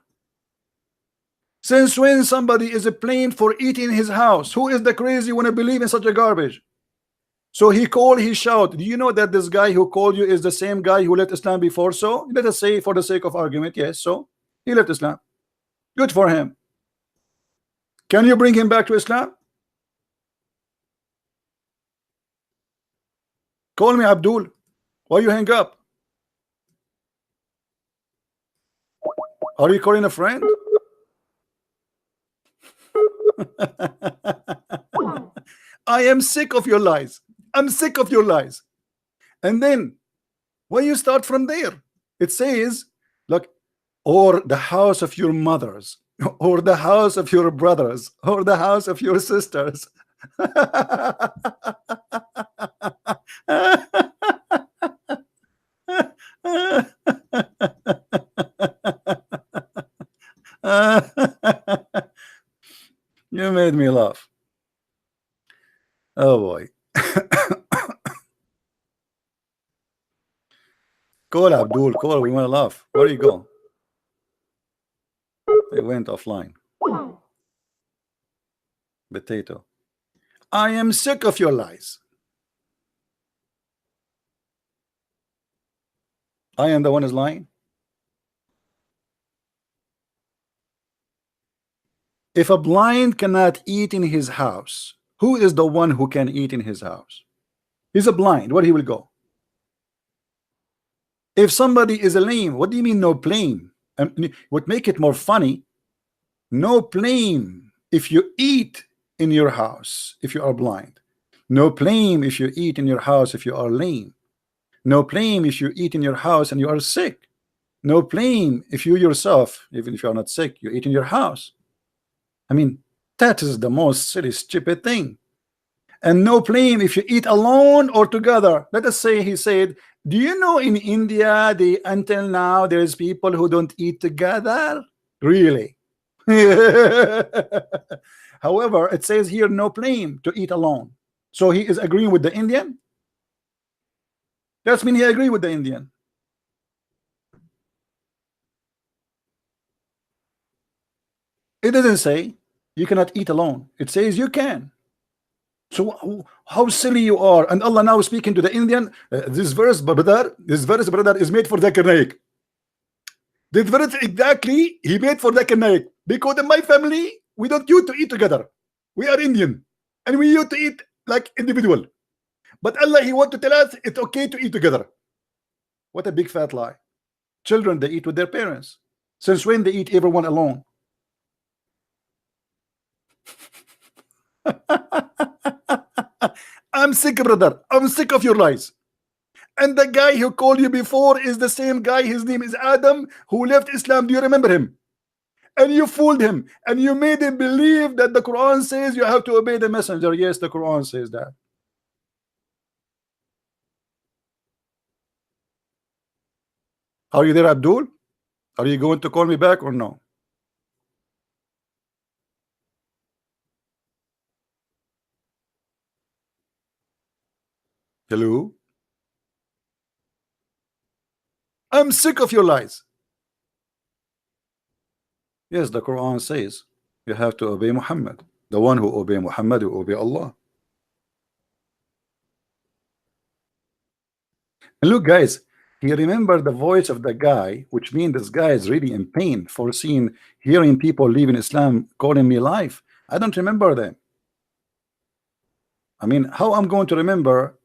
Since when somebody is blamed for eating in his house? Who is the crazy one to believe in such a garbage? So he called, he shouted. Do you know that this guy who called you is the same guy who left Islam before? So let us say for the sake of argument, yes, so he left Islam. Good for him. Can you bring him back to Islam? Call me Abdul. Why you hang up? Are you calling a friend? I am sick of your lies. I'm sick of your lies. And then when you start from there, it says, look, or the house of your mothers, or the house of your brothers, or the house of your sisters. You made me laugh. Oh boy. Call Abdul, call. We want to laugh. Where you go? They went offline. Potato. I am sick of your lies. I am the one who's lying. If a blind cannot eat in his house, who is the one who can eat in his house? He's a blind. Where he will go? If somebody is a lame, what do you mean no blame? And what make it more funny, no blame if you eat in your house if you are blind. No blame if you eat in your house if you are lame. No blame if you eat in your house and you are sick. No blame if you yourself, even if you are not sick, you eat in your house. I mean, that is the most silly, stupid thing. And no blame if you eat alone or together. Let us say he said, do you know in India, until now, there's people who don't eat together? Really? However, it says here, no blame to eat alone. So he is agreeing with the Indian? That's mean he agree with the Indian. It doesn't say you cannot eat alone. It says you can. So how silly you are. And Allah now speaking to the Indian, this verse, brother, is made for Zakir Naik. This verse exactly he made for Zakir Naik. Because in my family, we don't used to eat together. We are Indian. And we used to eat like individual. But Allah, he want to tell us it's okay to eat together. What a big fat lie. Children, they eat with their parents. Since when they eat everyone alone? I'm sick, brother. I'm sick of your lies. And the guy who called you before is the same guy. His name is Adam, who left Islam. Do you remember him? And you fooled him. And you made him believe that the Quran says you have to obey the messenger. Yes, the Quran says that. Are you there, Abdul? Are you going to call me back or no? Hello? I'm sick of your lies. Yes, the Quran says you have to obey Muhammad. The one who obey Muhammad will obey Allah. And look, guys, he remembered the voice of the guy, which means this guy is really in pain for hearing people leaving Islam, calling me life. I don't remember them. I mean, how I'm going to remember?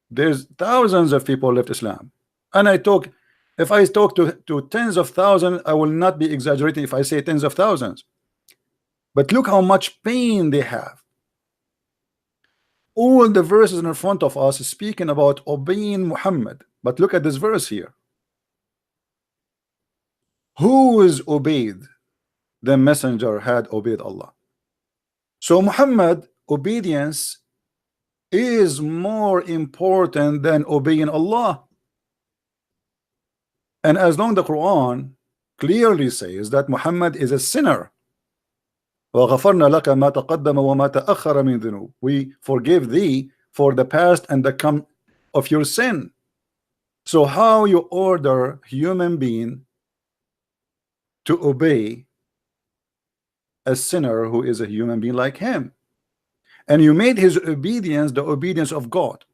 There's thousands of people left Islam, and if I talk to tens of thousands, I will not be exaggerating if I say tens of thousands. But look how much pain they have. All the verses in front of us is speaking about obeying Muhammad. But look at this verse here. Who is obeyed? The messenger had obeyed Allah. So Muhammad obedience is more important than obeying Allah. And as long as the Quran clearly says that Muhammad is a sinner, وَغَفَرْنَا لَكَ مَا تَقَدَّمَ وَمَا تَأَخَّرَ مِنْ ذُنُوبٍ, we forgive thee for the past and the come of your sin. So how you order human being to obey a sinner who is a human being like him? And you made his obedience the obedience of God.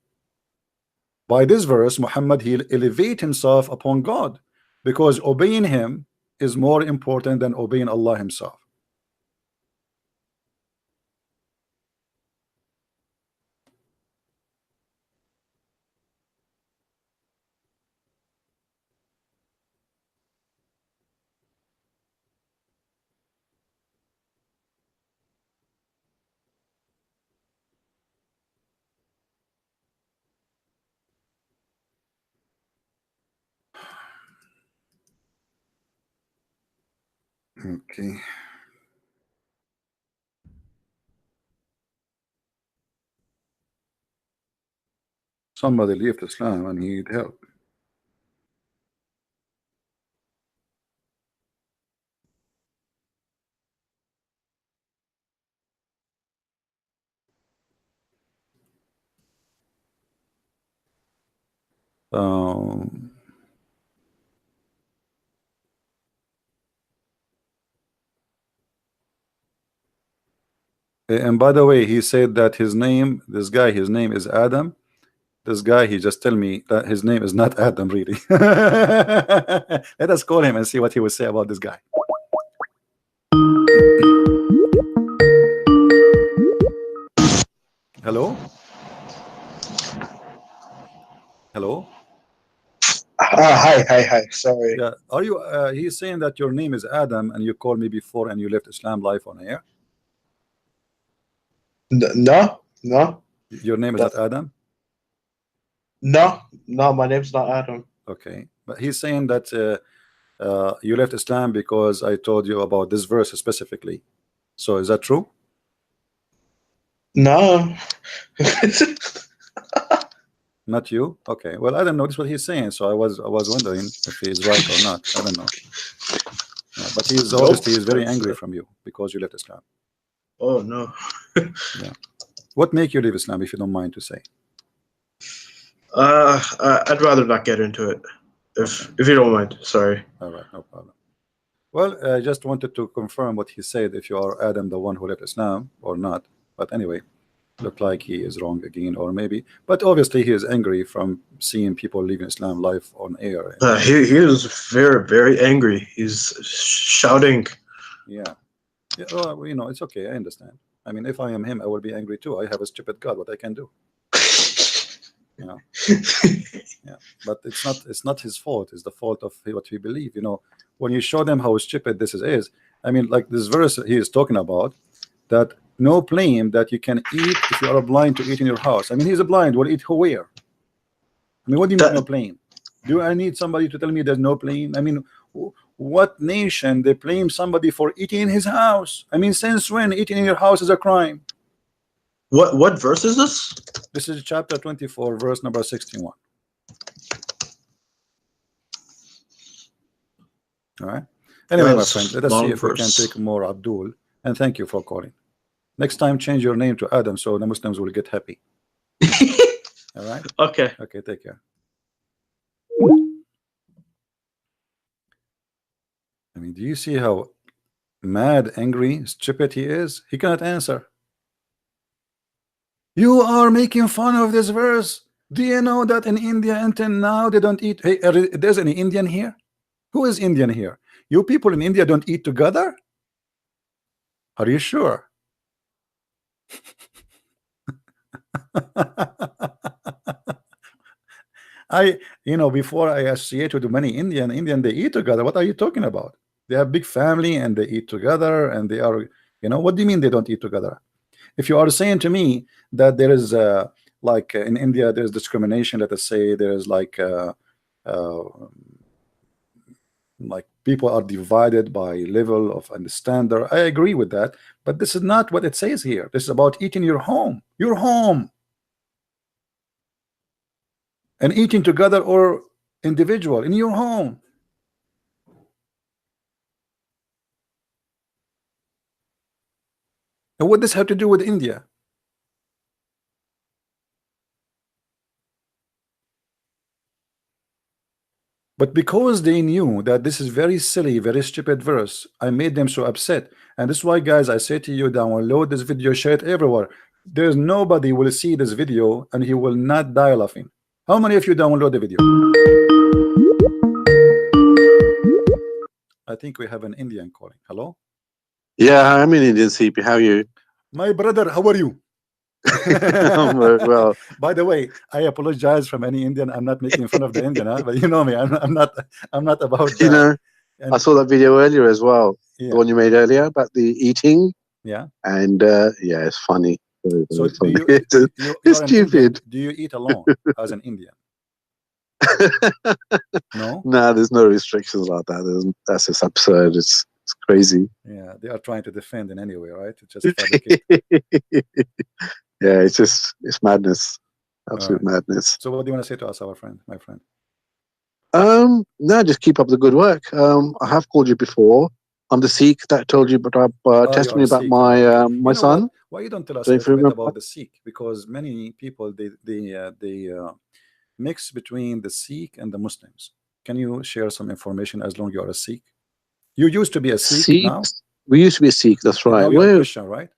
By this verse, Muhammad, he'll elevate himself upon God, because obeying him is more important than obeying Allah himself. Okay. Somebody left Islam and he need help. And by the way, he said that his name, this guy, his name is Adam. This guy, he just tell me that his name is not Adam, really. Let us call him and see what he will say about this guy. Hello?
Hi. Sorry.
Yeah. Are you? He's saying that your name is Adam, and you called me before, and you left Islam live on air.
No.
Your name is not Adam.
No. My name's not Adam.
Okay, but he's saying that you left Islam because I told you about this verse specifically. So is that true?
No.
Not you? Okay. Well, I don't know. This is what he's saying. So I was wondering if he is right or not. I don't know. Yeah, but he's obviously he's very angry from you because you left Islam.
Oh no.
Yeah. What make you leave Islam, if you don't mind to say?
I'd rather not get into it, if you don't mind. Sorry.
All right, no problem. Well, I just wanted to confirm what he said, if you are Adam, the one who left Islam, or not. But anyway, look like he is wrong again, or maybe. But obviously, he is angry from seeing people leaving Islam live on air.
He is very angry. He's shouting.
Yeah. Well, you know, it's okay. I understand. I mean, if I am him, I will be angry too. I have a stupid God. What I can do? You know. Yeah. But it's not his fault. It's the fault of what we believe. You know, when you show them how stupid this is, I mean, like this verse he is talking about, that no plane that you can eat if you are blind to eat in your house. I mean, he's a blind. Will eat where? I mean, what do you mean no plane? Do I need somebody to tell me there's no plane? I mean, what nation they blame somebody for eating in his house? I mean, since when eating in your house is a crime?
What verse is this?
This is chapter 24, verse number 61. All right. Anyway, my friend, let us see if we can take more Abdul. And thank you for calling. Next time, change your name to Adam so the Muslims will get happy. All right.
Okay.
Okay. Take care. I mean, do you see how mad, angry, stupid he is? He cannot answer. You are making fun of this verse. Do you know that in India until now they don't eat? Hey, there's any Indian here? Who is Indian here? You people in India don't eat together? Are you sure? Before I associate with many Indian, they eat together. What are you talking about? They have big family and they eat together, and they are, what do you mean they don't eat together? If you are saying to me that there is like in India there's discrimination, let us say there's like people are divided by level of understanding, I agree with that, but this is not what it says here. This is about eating your home and eating together or individual in your home. And what does this have to do with India? But because they knew that this is very silly, very stupid verse, I made them so upset. And this is why, guys, I say to you, download this video, share it everywhere. There's nobody will see this video and he will not die laughing. How many of you download the video? I think we have an Indian calling. Hello?
Yeah, I'm in Indian, CP. How are you?
My brother, how are you?
I'm very well.
By the way, I apologize from any Indian. I'm not making fun of the Indian, but you know me. I'm not about that.
You know,
and
I saw that video earlier as well.
Yeah.
The one you made earlier about the eating.
Yeah.
And yeah, it's funny. Very,
So
funny.
you're
It's stupid.
Indian. Do you eat alone as an Indian? No.
No, there's no restrictions like that. That's just absurd. It's crazy.
Yeah, they are trying to defend in any way, right? It's just fabricate.
Yeah, it's madness. Absolute madness.
So what do you want to say to us, my friend?
No, just keep up the good work. I have called you before. I'm the Sikh that told you testimony about my my son.
Why you don't tell us
So
a
if you
little bit
remember-
about the Sikh? Because many people they mix between the Sikh and the Muslims. Can you share some information as long as you are a Sikh? You used to be a Sikh now?
We used to be a Sikh. That's right.
Now you're a Christian, right?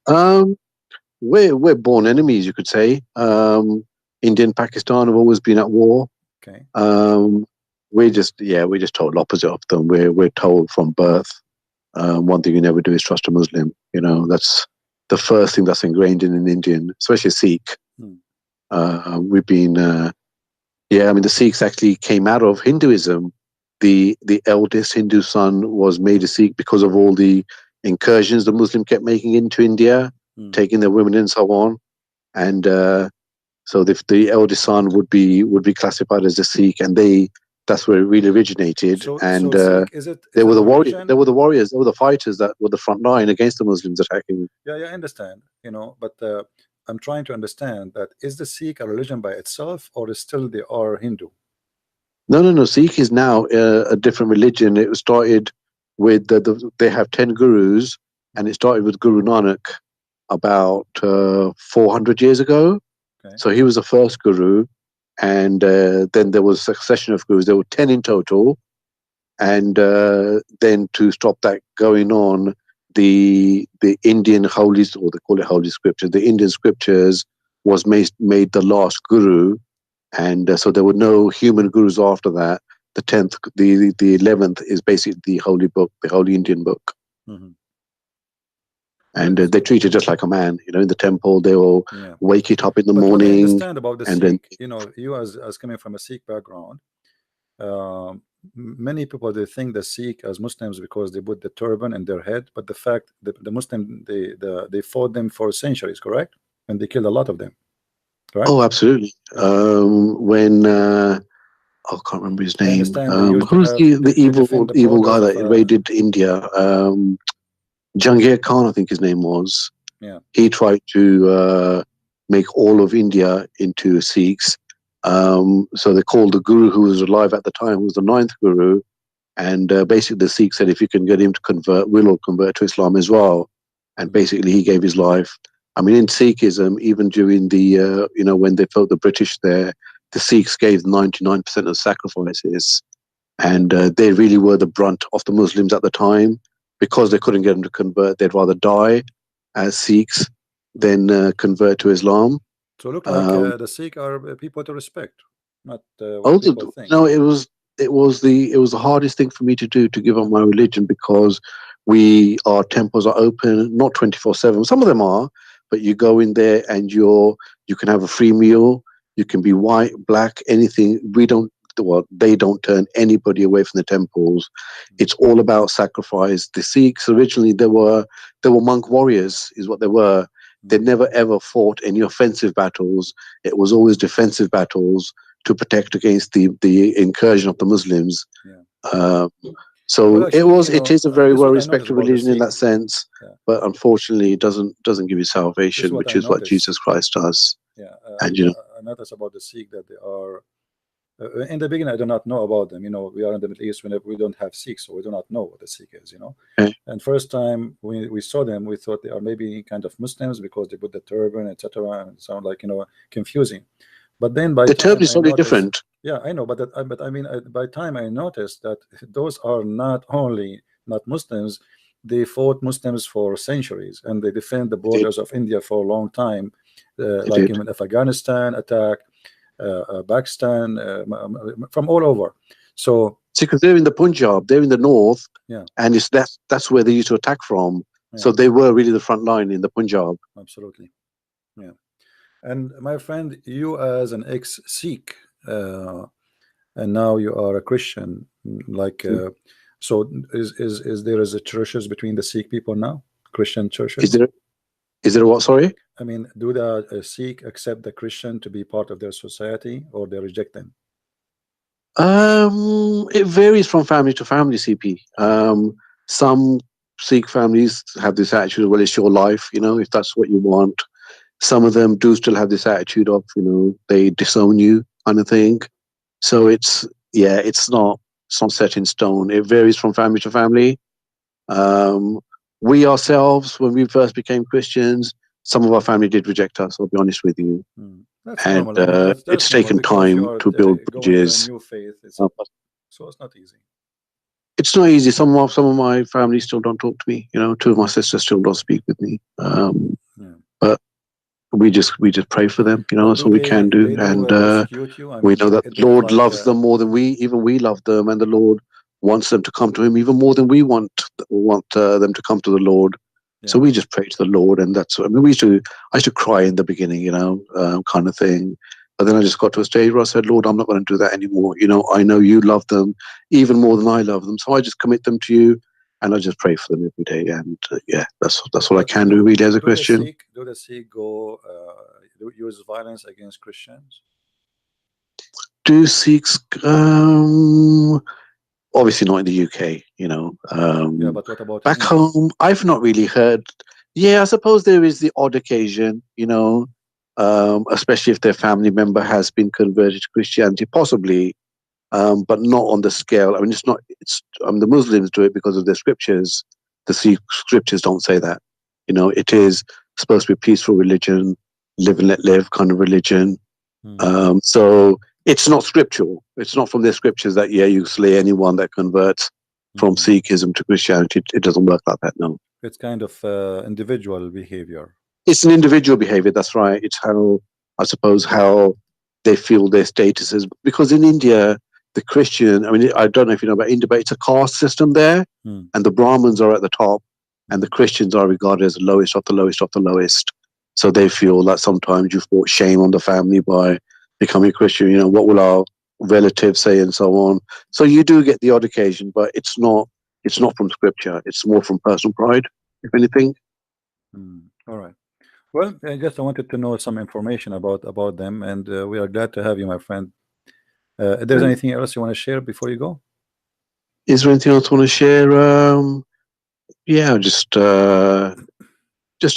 We're born enemies, you could say. India and Pakistan have always been at war.
Okay.
We're just total opposite of them. We're told from birth, one thing you never do is trust a Muslim. That's the first thing that's ingrained in an Indian, especially a Sikh. We've been, Yeah, I mean, the Sikhs actually came out of Hinduism. The eldest Hindu son was made a Sikh because of all the incursions the Muslim kept making into India, taking their women and so on. And so the eldest son would be classified as a Sikh, and that's where it really originated.
So
And
Sikh,
they were the
religion?
They were the warriors. They were the fighters that were the front line against the Muslims attacking.
Yeah, I understand. You know, but I'm trying to understand that is the Sikh a religion by itself, or is still they are Hindu?
No. Sikh is now a different religion. It was started with they have 10 gurus, and it started with Guru Nanak about 400 years ago.
Okay.
So he was the first guru, and then there was a succession of gurus. There were 10 in total, and then to stop that going on, the Indian holy, or they call it holy scriptures, the Indian scriptures was made the last guru. And so there were no human gurus after that. The 10th, the 11th is basically the holy book, the holy Indian book. And they treat it just like a man. You know, in the temple, they will wake it up in the morning.
What I understand about the
and
Sikh,
then,
you know, you as coming from a Sikh background, many people, they think the Sikh as Muslims because they put the turban in their head, but the fact that the Muslim, they fought them for centuries, correct? And they killed a lot of them. Right?
Oh, absolutely. When I can't remember his name. Who's the evil guy that invaded India? Jahangir Khan, I think his name was.
Yeah.
He tried to make all of India into Sikhs. So they called the guru who was alive at the time, who was the 9th guru, and basically the Sikhs said, if you can get him to convert, we'll all convert to Islam as well. And basically he gave his life. I mean, in Sikhism, even during the, when they fought the British there, the Sikhs gave 99% of sacrifices. And they really were the brunt of the Muslims at the time. Because they couldn't get them to convert, they'd rather die as Sikhs than convert to Islam.
So look like the Sikh are people to respect, not what people think.
No, it was the hardest thing for me to do, to give up my religion, because our temples are open, not 24/7. Some of them are, but you go in there and you can have a free meal. You can be white, black, anything. They don't turn anybody away from the temples. It's all about sacrifice. The Sikhs originally, they were monk warriors, is what they were. They never ever fought any offensive battles. It was always defensive battles to protect against the incursion of the Muslims. So it is a very well respected religion in that sense, but unfortunately it doesn't give you salvation, which is what Jesus Christ does. And
I noticed about the Sikh that they are in the beginning I do not know about them. We are in the Middle East, whenever we don't have Sikhs, so we do not know what the Sikh is. And first time we saw them, we thought they are maybe kind of Muslims because they put the turban, etc., and it sound like confusing. But then by
the turban is totally different.
Yeah, I know, but I mean, by time I noticed that those are not only not Muslims, they fought Muslims for centuries, and they defend the borders of India for a long time, like in Afghanistan attack, Pakistan, from all over. So
because they're in the Punjab, they're in the north, and that's where they used to attack from. So they were really the front line in the Punjab.
Absolutely, yeah. And my friend, you as an ex-Sikh, and now you are a Christian, like so is there a churches between the Sikh people now, Christian churches?
Is there what? Sorry,
I mean, do the Sikh accept the Christian to be part of their society, or they reject them?
It varies from family to family, CP. Some Sikh families have this attitude, well, it's your life, if that's what you want. Some of them do still have this attitude of, they disown you kind of thing. So it's not set in stone. It varies from family to family. We ourselves, when we first became Christians, some of our family did reject us, I'll be honest with you. And it's taken time to build bridges.
New faith, so it's not easy.
It's not easy. Some of my family still don't talk to me. 2 of my sisters still don't speak with me. But we just pray for them. That's all we can do. And we know that the Lord loves them more than we love them, and the Lord wants them to come to Him even more than we want them to come to the Lord. So we just pray to the Lord, and that's. I mean, I used to cry in the beginning, kind of thing. But then I just got to a stage where I said, Lord, I'm not going to do that anymore. You know, I know you love them even more than I love them. So I just commit them to you, and I just pray for them every day. And yeah, that's what I can do really as a Christian.
Do the Sikh go use violence against Christians?
Do Sikhs, obviously not in the UK, you know.
Yeah, but what about
Back
in India?
home, I've not really heard. Yeah, I suppose there is the odd occasion, you know, especially if their family member has been converted to Christianity, possibly, but not on the scale. I mean, it's not. It's the Muslims do it because of their scriptures. The Sikh scriptures don't say that. You know, it is supposed to be a peaceful religion, live and let live kind of religion. So it's not scriptural. It's not from their scriptures that you slay anyone that converts from Sikhism to Christianity. It doesn't work like that. No,
It's kind of individual behavior.
it's an individual behavior. That's right. It's how, I suppose, how they feel their status is. Because in India, the Christian, I mean, I don't know if you know about India, but it's a caste system there, and the Brahmins are at the top, and the Christians are regarded as the lowest of the lowest of the lowest. So they feel that sometimes you've brought shame on the family by becoming a Christian. You know, what will our relatives say, and so on. So you do get the odd occasion, but it's not from scripture. It's more from personal pride, if anything.
All right. Well, I wanted to know some information about them, and we are glad to have you, my friend. If there's anything else you want to share before you go?
Is there anything else I want to share? Yeah, just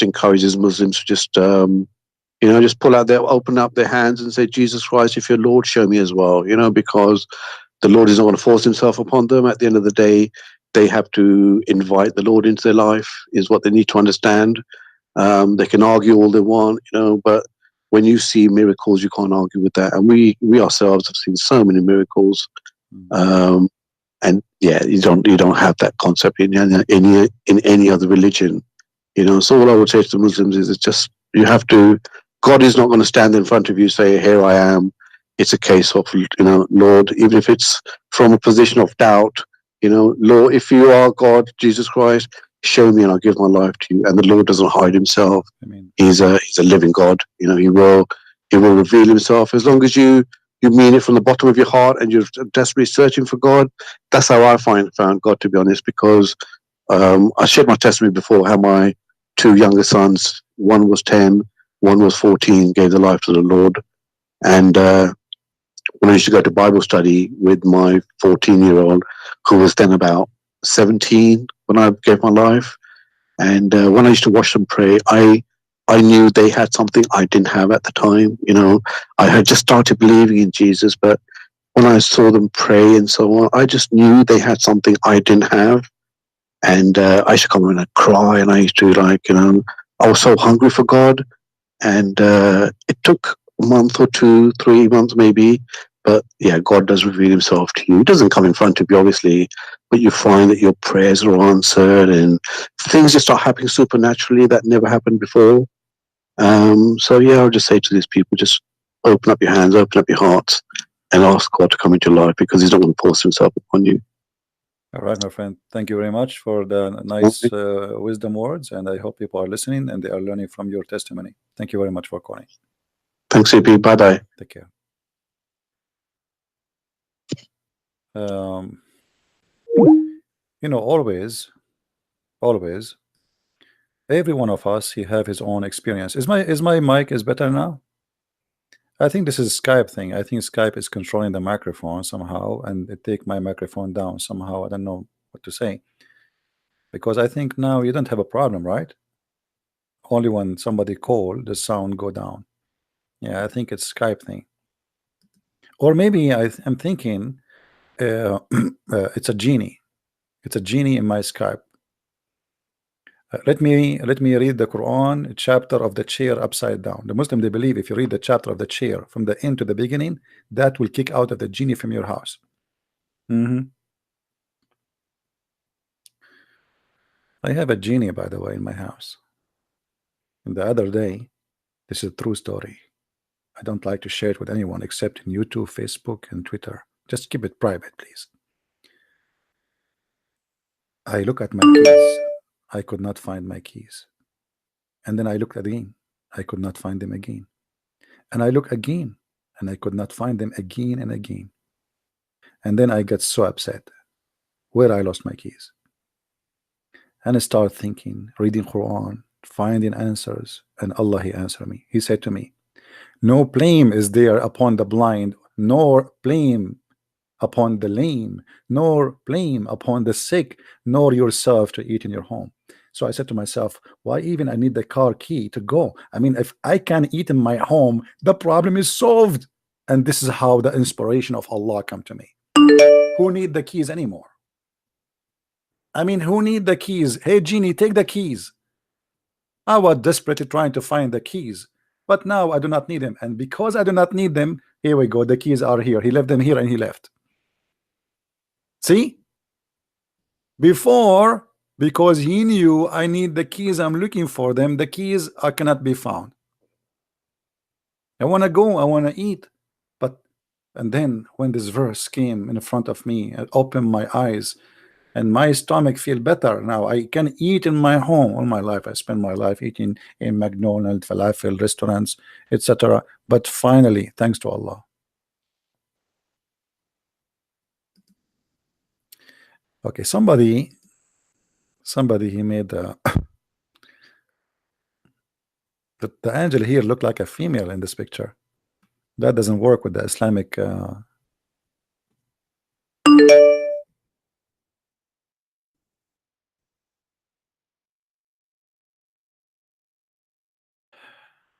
encourages Muslims to just just pull out open up their hands and say, Jesus Christ, if you're Lord, show me as well. You know, because the Lord is not going to force himself upon them. At the end of the day, they have to invite the Lord into their life, is what they need to understand. They can argue all they want, you know, but when you see miracles, you can't argue with that. And we ourselves have seen so many miracles. And yeah, you don't have that concept in any other religion, you know. So all I would say to the Muslims is, it's just, you have to. God is not going to stand in front of you, say, "Here I am." It's a case of, you know, Lord, even if it's from a position of doubt, you know, Lord, if you are God, Jesus Christ, show me and I'll give my life to you. And the Lord doesn't hide himself. He's a living God. You know, he will reveal himself as long as you mean it from the bottom of your heart and you're desperately searching for God. That's how I found God, to be honest, because I shared my testimony before how my two younger sons, one was 10, one was 14, gave their life to the Lord. And when I used to go to Bible study with my 14-year-old, who was then about 17 when I gave my life, and when I used to watch them pray, I knew they had something I didn't have at the time. You know, I had just started believing in Jesus, but when I saw them pray and so on, I just knew they had something I didn't have. And I used to come in and cry, and I used to, like, you know, I was so hungry for God. And it took a month or 2, 3 months maybe, but yeah, God does reveal himself to you. He doesn't come in front of you, obviously, but you find that your prayers are answered and things just start happening supernaturally that never happened before. So yeah, I'll just say to these people, just open up your hands, open up your hearts, and ask God to come into your life, because he's not going to force himself upon you.
All right, my friend. Thank you very much for the nice wisdom words, and I hope people are listening and they are learning from your testimony. Thank you very much for calling.
Thanks, AP. Bye-bye.
Take care. You know, always, every one of us, he have his own experience. Is my mic is better now? I think this is Skype thing. I think Skype is controlling the microphone somehow, and it take my microphone down somehow. I don't know what to say, because I think now you don't have a problem, right? Only when somebody call, the sound go down. Yeah, I think it's Skype thing, or maybe I'm thinking it's a genie. It's a genie in my Skype. Let me read the Quran chapter of the chair upside down. The Muslim, they believe if you read the chapter of the chair from the end to the beginning, that will kick out of the genie from your house. I have a genie, by the way, in my house. And the other day, this is a true story. I don't like to share it with anyone except in YouTube, Facebook, and Twitter. Just keep it private, please. I look at my keys. I could not find my keys. And then I looked again. I could not find them again. And I look again. and I could not find them again and again. And then I got so upset where I lost my keys. And I started thinking, reading Quran, finding answers, and Allah, He answered me. He said to me, no blame is there upon the blind, nor blame upon the lame, nor blame upon the sick, nor yourself to eat in your home. So I said to myself, why even I need the car key to go? I mean, if I can eat in my home, the problem is solved. And this is how the inspiration of Allah come to me. Who need the keys anymore? I mean, who need the keys? Hey, genie, take the keys. I was desperately trying to find the keys, but now I do not need them. And because I do not need them, here we go. The keys are here. He left them here and he left. See? Before, because he knew I need the keys, I'm looking for them. The keys cannot be found. I want to go. I want to eat. And then when this verse came in front of me, it opened my eyes. And my stomach feel better now. I can eat in my home. All my life I spent my life eating in McDonald's, falafel restaurants, etc. But finally, thanks to Allah. Okay, somebody he made the angel here look like a female in this picture. That doesn't work with the Islamic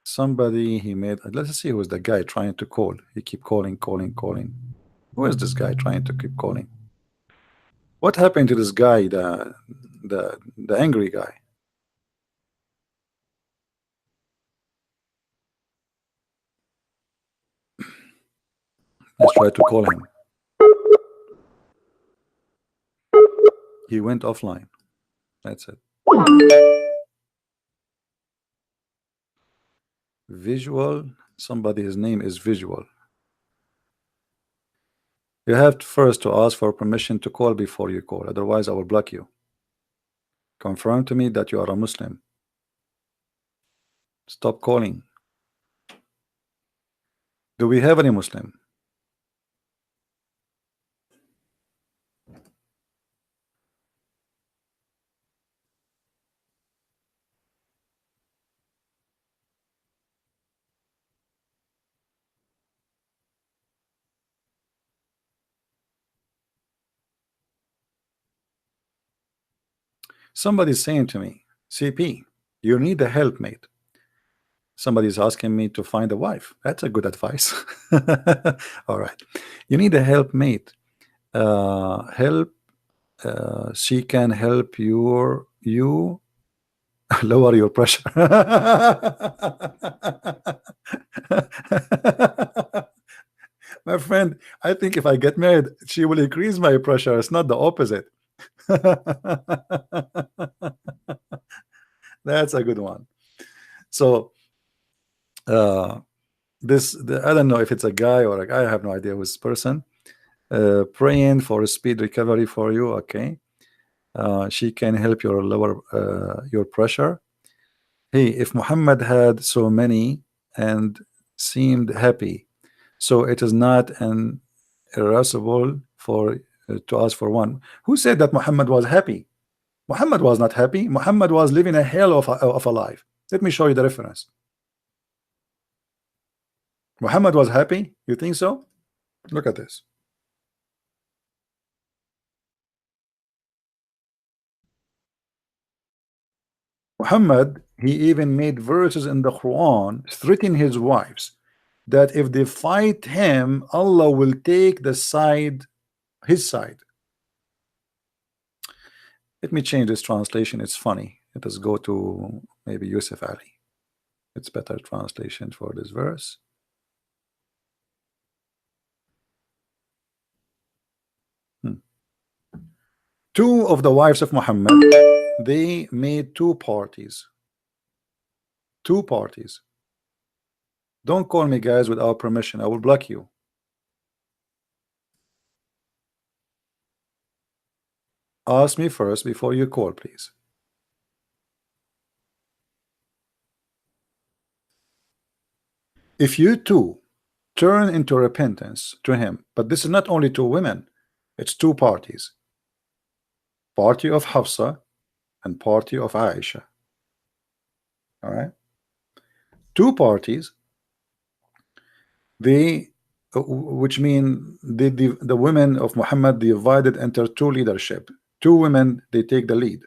somebody he made. Let's see who's the guy trying to call. He keep calling. Who is this guy trying to keep calling? What happened to this guy, the angry guy? Let's try to call him. He went offline. That's it. Visual. Somebody, his name is Visual. You have first to ask for permission to call before you call. Otherwise, I will block you. Confirm to me that you are a Muslim. Stop calling. Do we have any Muslim? Somebody's saying to me, CP, you need a helpmate. Somebody's asking me to find a wife. That's a good advice. All right. You need a helpmate. She can help you lower your pressure. My friend, I think if I get married, she will increase my pressure. It's not the opposite. That's a good one. So I don't know if it's a guy or a guy. I have no idea who's person. Praying for a speed recovery for you. Okay. She can help your lower your pressure. Hey, if Muhammad had so many and seemed happy, so it is not an irascible for to ask for one. Who said that Muhammad was happy? Muhammad was not happy. Muhammad was living a hell of a life. Let me show you the reference. Muhammad was happy? You think so? Look at this. Muhammad, he even made verses in the Quran threatening his wives that if they fight him, Allah will take the side, his side. Let me change this translation. It's funny. Let us go to maybe Yusuf Ali. It's better translation for this verse. Two of the wives of Muhammad, they made two parties. Two parties. Don't call me, guys, without permission. I will block you. Ask me first before you call, please. If you two turn into repentance to him. But this is not only two women, it's two parties. Party of Hafsa and party of Aisha. All right, two parties. Which mean the women of Muhammad divided into two leadership. Two women, they take the lead.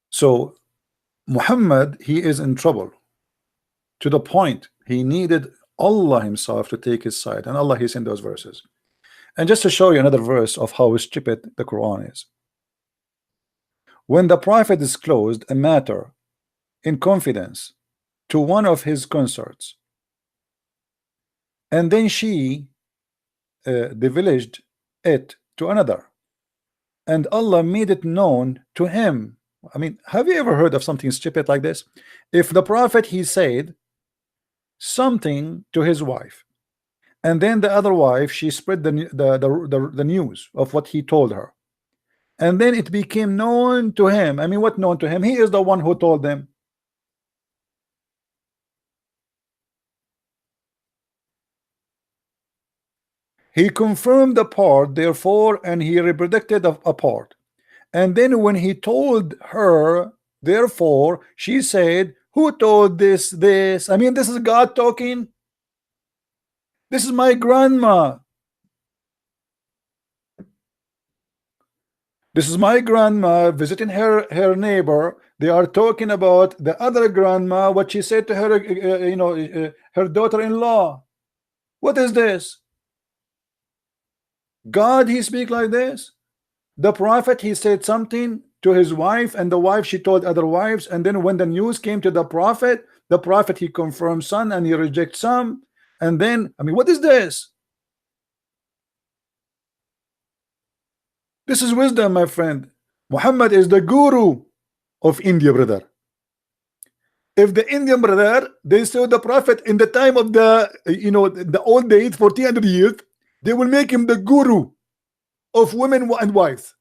So Muhammad, he is in trouble to the point he needed Allah himself to take his side, and Allah, he's in those verses. And just to show you another verse of how stupid the Quran is, when the Prophet disclosed a matter in confidence to one of his consorts, and then she divulged it to another, and Allah made it known to him. I mean, have you ever heard of something stupid like this? If the Prophet, he said something to his wife, and then the other wife, she spread the news of what he told her, and then it became known to him. I mean, what known to him? He is the one who told them. He confirmed the part, therefore, and he reproduced a part. And then when he told her, therefore, she said, who told this? I mean, this is God talking. This is my grandma. This is my grandma visiting her neighbor. They are talking about the other grandma, what she said to her, her daughter-in-law. What is this? God, he speak like this? The Prophet, he said something to his wife, and the wife, she told other wives, and then when the news came to the Prophet, he confirmed some and he rejects some. And then, I mean, what is this? This is wisdom, my friend. Muhammad is the guru of India, brother. If the Indian brother, they saw the Prophet in the time of the old days, 1400 years, they will make him the guru of women and wives.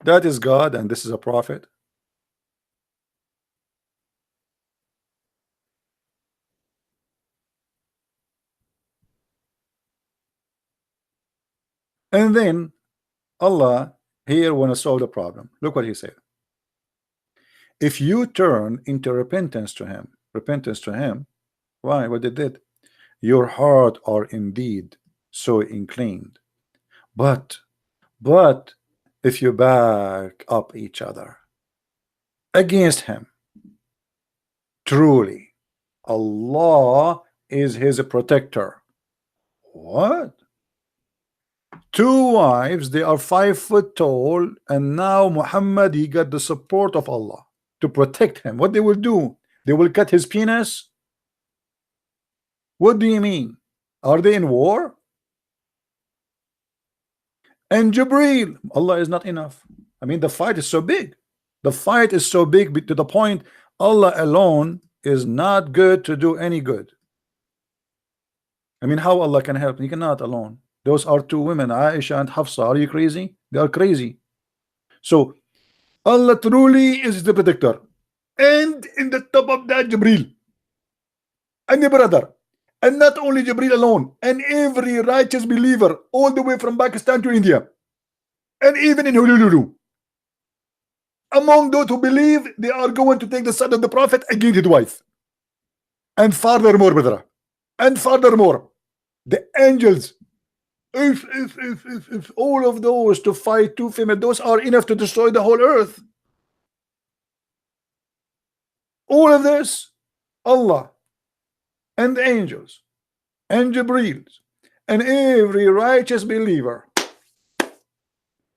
That is God, and this is a prophet. And then Allah here want to solve the problem. Look what he said. If you turn into repentance to him, why? What they did? Your heart are indeed so inclined. But if you back up each other against him, truly Allah is his protector. What? Two wives, they are 5 foot tall, and now Muhammad, he got the support of Allah to protect him. What they will do? They will cut his penis? What do you mean? Are they in war? And Jibreel, Allah is not enough. I mean, the fight is so big. The fight is so big to the point Allah alone is not good to do any good. I mean, how Allah can help? He cannot alone. Those are two women, Aisha and Hafsa. Are you crazy? They are crazy. So Allah truly is the protector. And in the top of that, Jibreel and the brother. And not only Jibreel alone, and every righteous believer all the way from Pakistan to India, and even in Honolulu, among those who believe, they are going to take the side of the Prophet against his wife. And furthermore, brother, and furthermore, the angels, if all of those to fight two females, those are enough to destroy the whole earth. All of this, Allah and the angels and Jibreel and every righteous believer.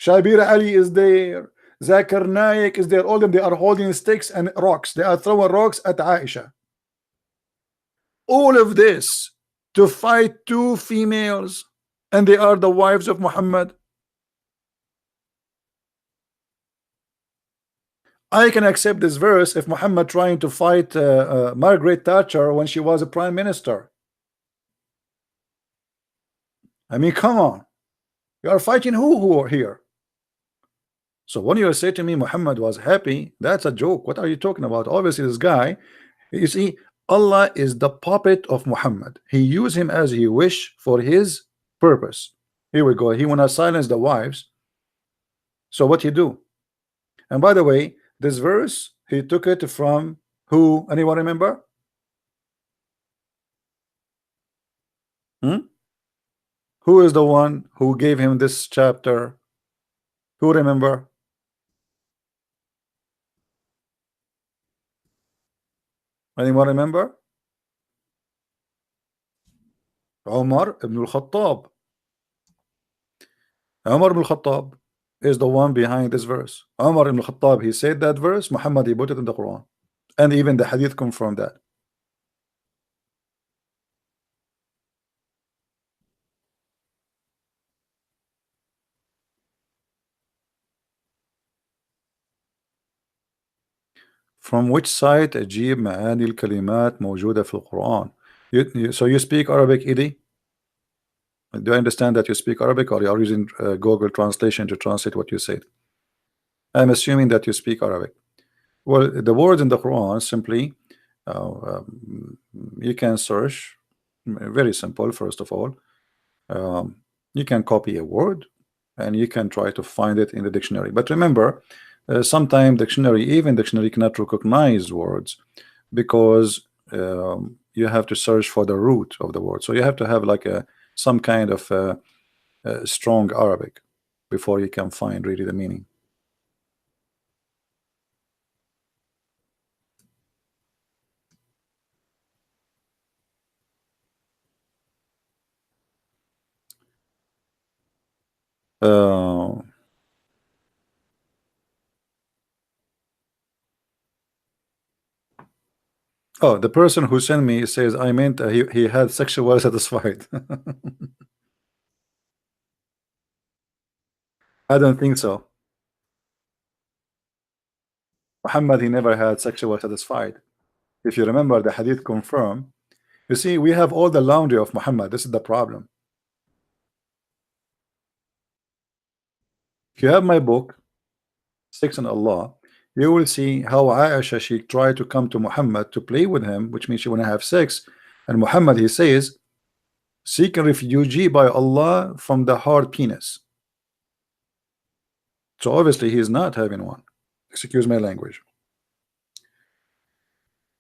Shabir Ali is there, Zakir Naik is there, all of them, they are holding sticks and rocks. They are throwing rocks at Aisha. All of this to fight two females, and they are the wives of Muhammad. I can accept this verse if Muhammad trying to fight Margaret Thatcher when she was a prime minister. I mean, come on. You are fighting who are here? So when you say to me Muhammad was happy, that's a joke. What are you talking about? Obviously, this guy, you see, Allah is the puppet of Muhammad. He used him as he wish for his purpose. Here we go. He wanna silence the wives. So what he do? And by the way, this verse, he took it from who? Anyone remember? Who is the one who gave him this chapter? Who remember? Anyone remember? Umar ibn al-Khattab. Umar ibn al-Khattab is the one behind this verse. Umar ibn al-Khattab, he said that verse. Muhammad, he put it in the Quran, and even the hadith confirmed that. From which site أجيب معاني الكلمات موجودة في القرآن? So you speak Arabic, Edie? Do I understand that you speak Arabic, or you are using Google translation to translate what you said? I'm assuming that you speak Arabic. Well, the words in the Quran simply you can search. Very simple. First of all, you can copy a word and you can try to find it in the dictionary. But remember, sometimes even dictionary cannot recognize words, because you have to search for the root of the word. So you have to have like some kind of strong Arabic before you can find really the meaning. Oh, the person who sent me says I meant he had sexual satisfied. I don't think so. Muhammad, he never had sexual satisfied. If you remember, the hadith confirm. You see, we have all the laundry of Muhammad. This is the problem. If you have my book, Sex and Allah, you will see how Aisha, she tried to come to Muhammad to play with him, which means she want to have sex. And Muhammad, he says, seek a refugee by Allah from the hard penis. So obviously he is not having one. Excuse my language.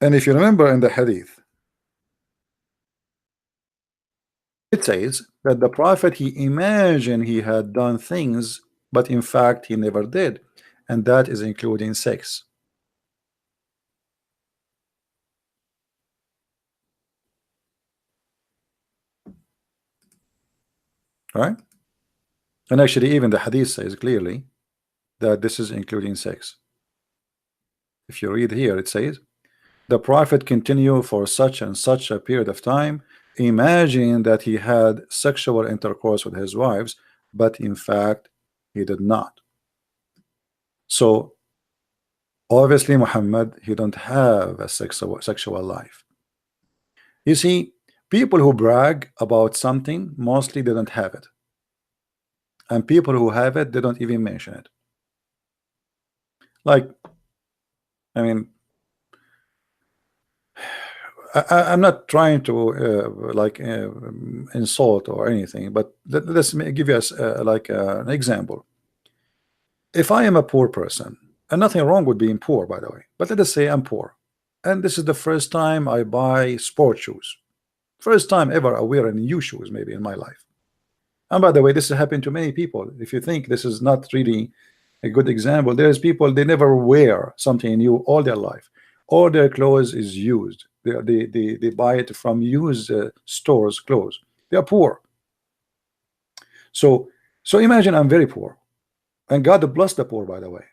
And if you remember in the hadith, it says that the Prophet, he imagined he had done things, but in fact he never did, and that is including sex. Right? And actually even the hadith says clearly that this is including sex. If you read here, it says the Prophet continued for such and such a period of time, imagining that he had sexual intercourse with his wives, but in fact he did not. So obviously Muhammad, he don't have a sexual life. You see, people who brag about something, mostly they don't have it, and people who have it, they don't even mention it. Like, I mean, I'm not trying to insult or anything, but let's give you an example. If I am a poor person, and nothing wrong with being poor, by the way, but let us say I'm poor, and this is the first time I buy sport shoes, first time ever I wear new shoes maybe in my life. And by the way, this has happened to many people. If you think this is not really a good example, there's people, they never wear something new all their life. All their clothes is used. They buy it from used stores clothes. They are poor. So imagine I'm very poor, and God bless the poor, by the way,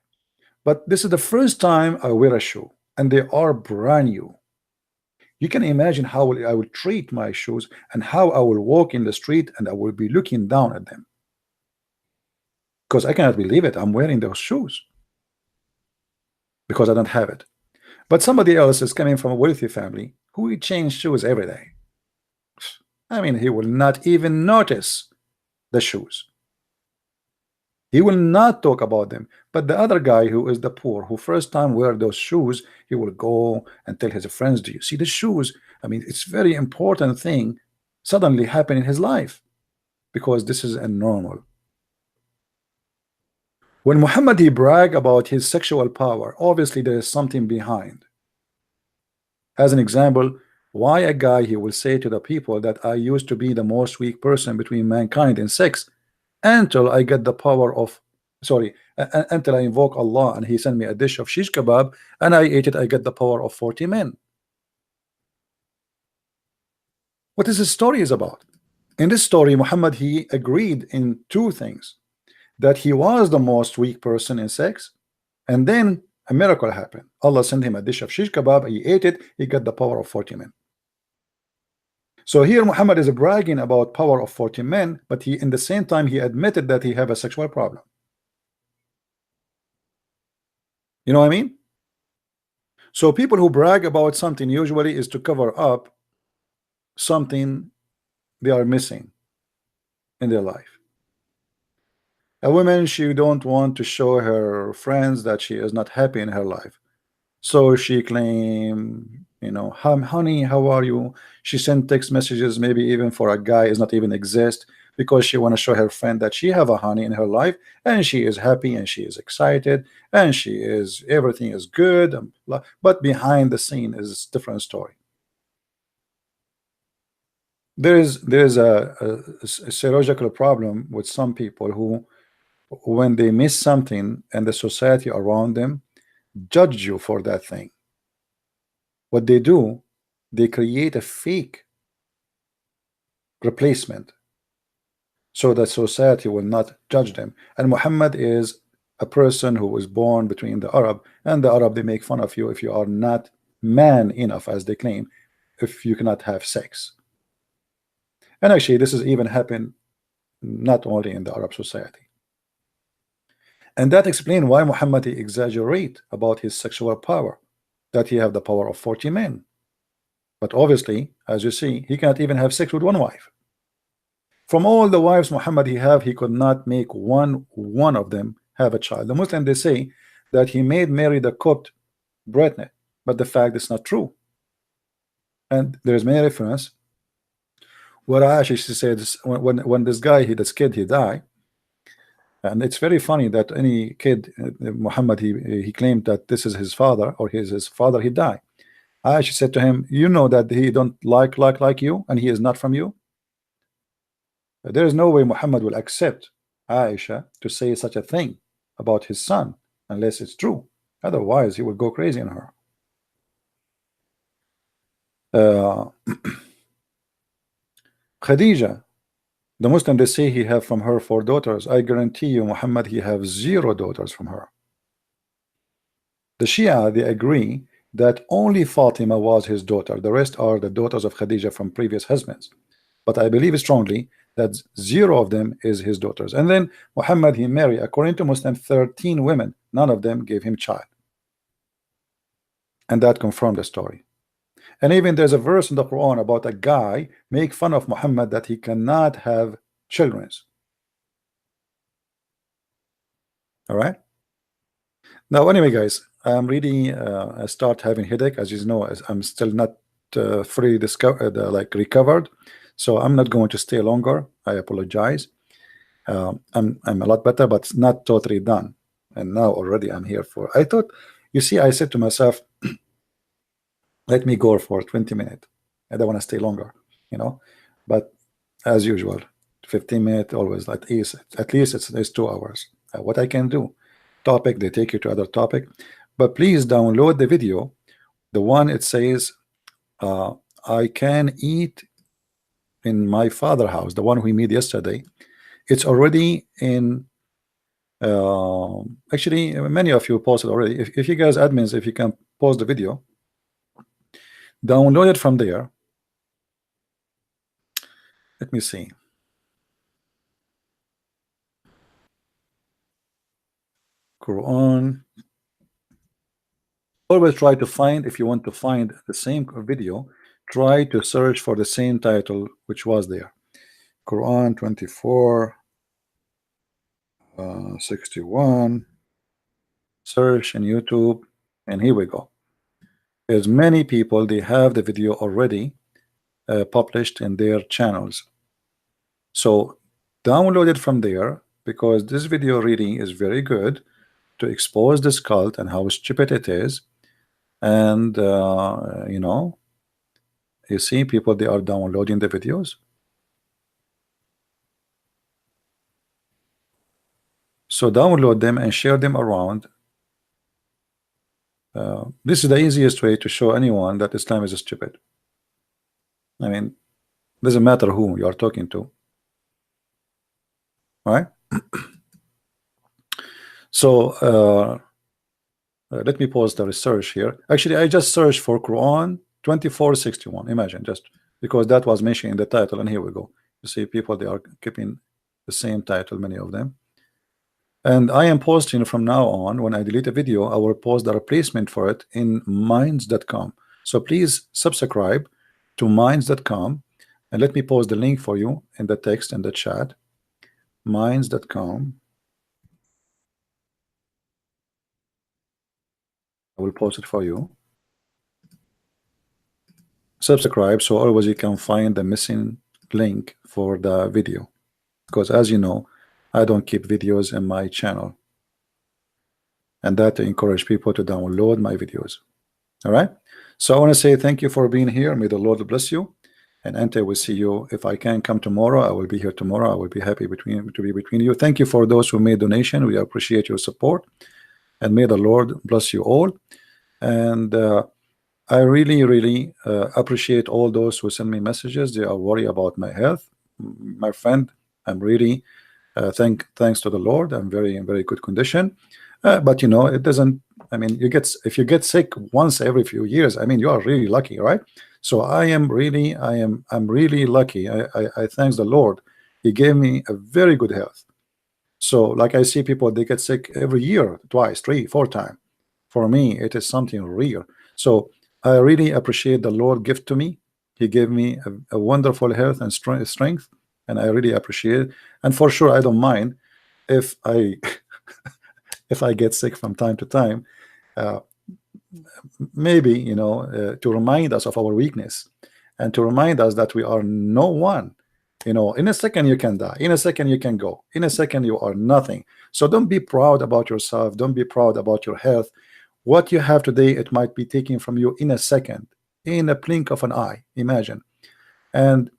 but this is the first time I wear a shoe and they are brand new. You can imagine how I will treat my shoes and how I will walk in the street and I will be looking down at them, because I cannot believe it. I'm wearing those shoes because I don't have it. But somebody else is coming from a wealthy family who will change shoes every day. I mean, he will not even notice the shoes. He will not talk about them. But the other guy who is the poor, who first time wear those shoes, he will go and tell his friends, do you see the shoes? I mean, it's very important thing suddenly happen in his life, because this is a normal. When Muhammad he brag about his sexual power, obviously there is something behind. As an example, why a guy he will say to the people that I used to be the most weak person between mankind in sex until I get the power of, sorry, until I invoke Allah and he sent me a dish of shish kebab and I ate it, I get the power of 40 men. What is this story is about? In this story, Muhammad he agreed in two things: that he was the most weak person in sex, and then a miracle happened. Allah sent him a dish of shish kebab, he ate it, he got the power of 40 men. So here Muhammad is bragging about power of 40 men, but he in the same time he admitted that he have a sexual problem. You know what I mean? So people who brag about something usually is to cover up something they are missing in their life. A woman, she don't want to show her friends that she is not happy in her life, so she claim, you know, honey, how are you? She sent text messages, maybe even for a guy is not even exist, because she want to show her friend that she have a honey in her life and she is happy and she is excited and she is, everything is good, but behind the scene is a different story. There is a psychological problem with some people who, when they miss something and the society around them judge you for that thing, what they do, they create a fake replacement so that society will not judge them. And Muhammad is a person who was born between the Arab, and the Arab, they make fun of you if you are not man enough, as they claim, if you cannot have sex. And actually this is even happened not only in the Arab society. And that explains why Muhammad exaggerate about his sexual power, that he have the power of 40 men. But obviously, as you see, he cannot even have sex with one wife. From all the wives Muhammad he could not make one of them have a child. The Muslim, they say that he made Mary the Copt pregnant, but the fact is not true. And there's many reference where Aisha, she said when this guy, this kid, he died. And it's very funny that any kid, Muhammad, he claimed that this is his father, or his father, he died. Aisha said to him, you know that he don't like you and he is not from you. There is no way Muhammad will accept Aisha to say such a thing about his son unless it's true. Otherwise he will go crazy on her. Khadija, the Muslim, they say he have from her 4 daughters. I guarantee you Muhammad he have 0 daughters from her. The Shia, they agree that only Fatima was his daughter, the rest are the daughters of Khadija from previous husbands. But I believe strongly that 0 of them is his daughters. And then Muhammad he married, according to Muslim, 13 women, none of them gave him child. And that confirmed the story. And even there's a verse in the Quran about a guy make fun of Muhammad that he cannot have children. All right. Now, anyway, guys, I'm really I start having headache, as you know, as I'm still not fully recovered, so I'm not going to stay longer. I apologize. I'm a lot better, but not totally done. And now already I'm here for. I thought, you see, I said to myself, let me go for 20 minutes. I don't want to stay longer, you know. But as usual, 15 minutes always. At least it's 2 hours. What I can do? Topic, they take you to other topic. But please download the video. The one it says, I can eat in my father's house. The one we made yesterday. It's already in. Actually, many of you posted already. If you guys admins, if you can pause the video. Download it from there. Let me see. Quran. Always try to find, if you want to find the same video, try to search for the same title which was there. Quran 24. 61. Search in YouTube, and here we go. There's many people, they have the video already published in their channels. So download it from there, because this video reading is very good to expose this cult and how stupid it is. And you know, you see people, they are downloading the videos. So download them and share them around. This is the easiest way to show anyone that Islam is stupid. I mean, doesn't matter who you are talking to, right? So let me pause the research here. Actually, I just searched for Quran 2461. Imagine, just because that was mentioned in the title, and here we go. You see people, they are keeping the same title, many of them. And I am posting from now on, when I delete a video, I will post the replacement for it in minds.com. So please subscribe to minds.com, and let me post the link for you in the text and the chat. Minds.com. I will post it for you. Subscribe so always you can find the missing link for the video, because as you know, I don't keep videos in my channel, and that to encourage people to download my videos. All right, so I want to say thank you for being here. May the Lord bless you, and Ante will see you. If I can come tomorrow, I will be here tomorrow. I will be happy to be between you. Thank you for those who made donation. We appreciate your support, and may the Lord bless you all. And I really appreciate all those who send me messages. They are worried about my health. My friend, I'm really thanks to the Lord, I'm in very good condition. But you know, it doesn't, I mean, if you get sick once every few years, I mean, you are really lucky, right? So I'm really lucky. I thank the Lord. He gave me a very good health. So like I see people, they get sick every year, twice, 3, 4 times. For me, it is something real. So I really appreciate the Lord gift to me. He gave me a wonderful health and strength, and I really appreciate it. And for sure, I don't mind if I if I get sick from time to time. Maybe, you know, to remind us of our weakness, and to remind us that we are no one. You know, in a second you can die, in a second you can go, in a second you are nothing. So don't be proud about yourself, don't be proud about your health. What you have today, it might be taken from you in a second, in a blink of an eye, imagine. And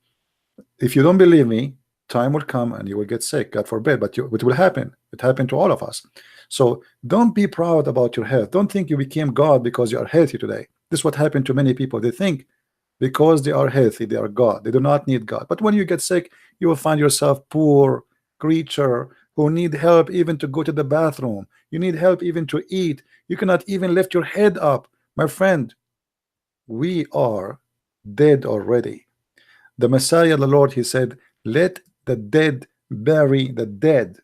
if you don't believe me, time will come and you will get sick, God forbid, but it will happen. It happened to all of us. So don't be proud about your health. Don't think you became God because you are healthy today. This is what happened to many people. They think because they are healthy, they are God. They do not need God. But when you get sick, you will find yourself poor creature who need help even to go to the bathroom. You need help even to eat. You cannot even lift your head up. My friend, we are dead already. The Messiah, the Lord, he said, let the dead bury the dead.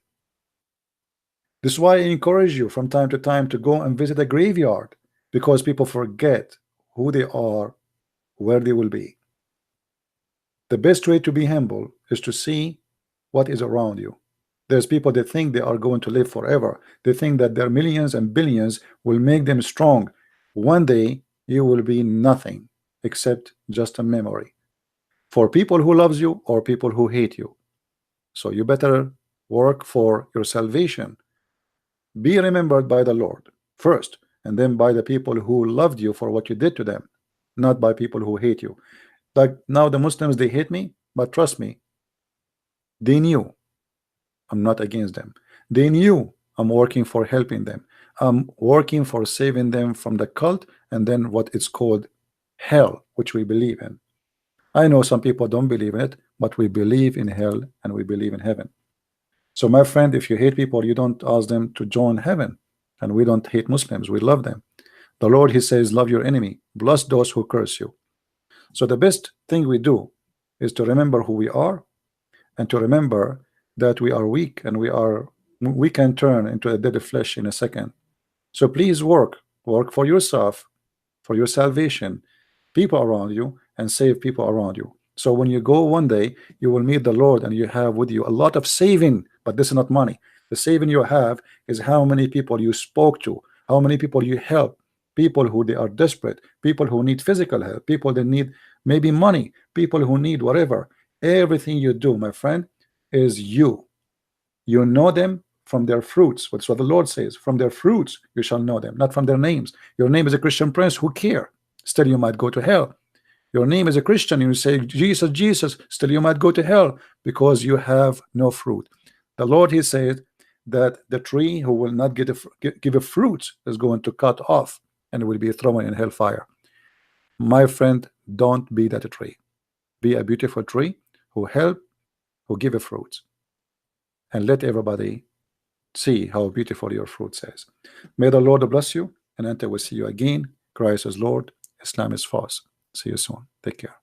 This is why I encourage you from time to time to go and visit a graveyard, because people forget who they are, where they will be. The best way to be humble is to see what is around you. There's people that think they are going to live forever. They think that their millions and billions will make them strong. One day you will be nothing except just a memory for people who loves you or people who hate you. So you better work for your salvation. Be remembered by the Lord first, and then by the people who loved you for what you did to them, not by people who hate you. Like now the Muslims, they hate me, but trust me, they knew I'm not against them. They knew I'm working for helping them. I'm working for saving them from the cult and then what it's called hell, which we believe in. I know some people don't believe in it, but we believe in hell and we believe in heaven. So my friend, if you hate people, you don't ask them to join heaven. And we don't hate Muslims, we love them. The Lord, he says, love your enemy, bless those who curse you. So the best thing we do is to remember who we are, and to remember that we are weak, and we can turn into a dead flesh in a second. So please work for yourself, for your salvation, people around you, and save people around you. So when you go one day, you will meet the Lord, and you have with you a lot of saving, but this is not money. The saving you have is how many people you spoke to, how many people you help, people who they are desperate, people who need physical help, people that need maybe money, people who need whatever. Everything you do, my friend, is you. You know them from their fruits. That's what the Lord says. From their fruits you shall know them, not from their names. Your name is a Christian Prince, who care? Still you might go to hell. Your name is a Christian, and you say Jesus, Jesus, still you might go to hell because you have no fruit. The Lord, he said that the tree who will not give a fruit is going to cut off and will be thrown in hellfire. My friend, don't be that tree. Be a beautiful tree who help, who give a fruit, and let everybody see how beautiful your fruit is. May the Lord bless you, and until we see you again, Christ is Lord, Islam is false. See you soon. Take care.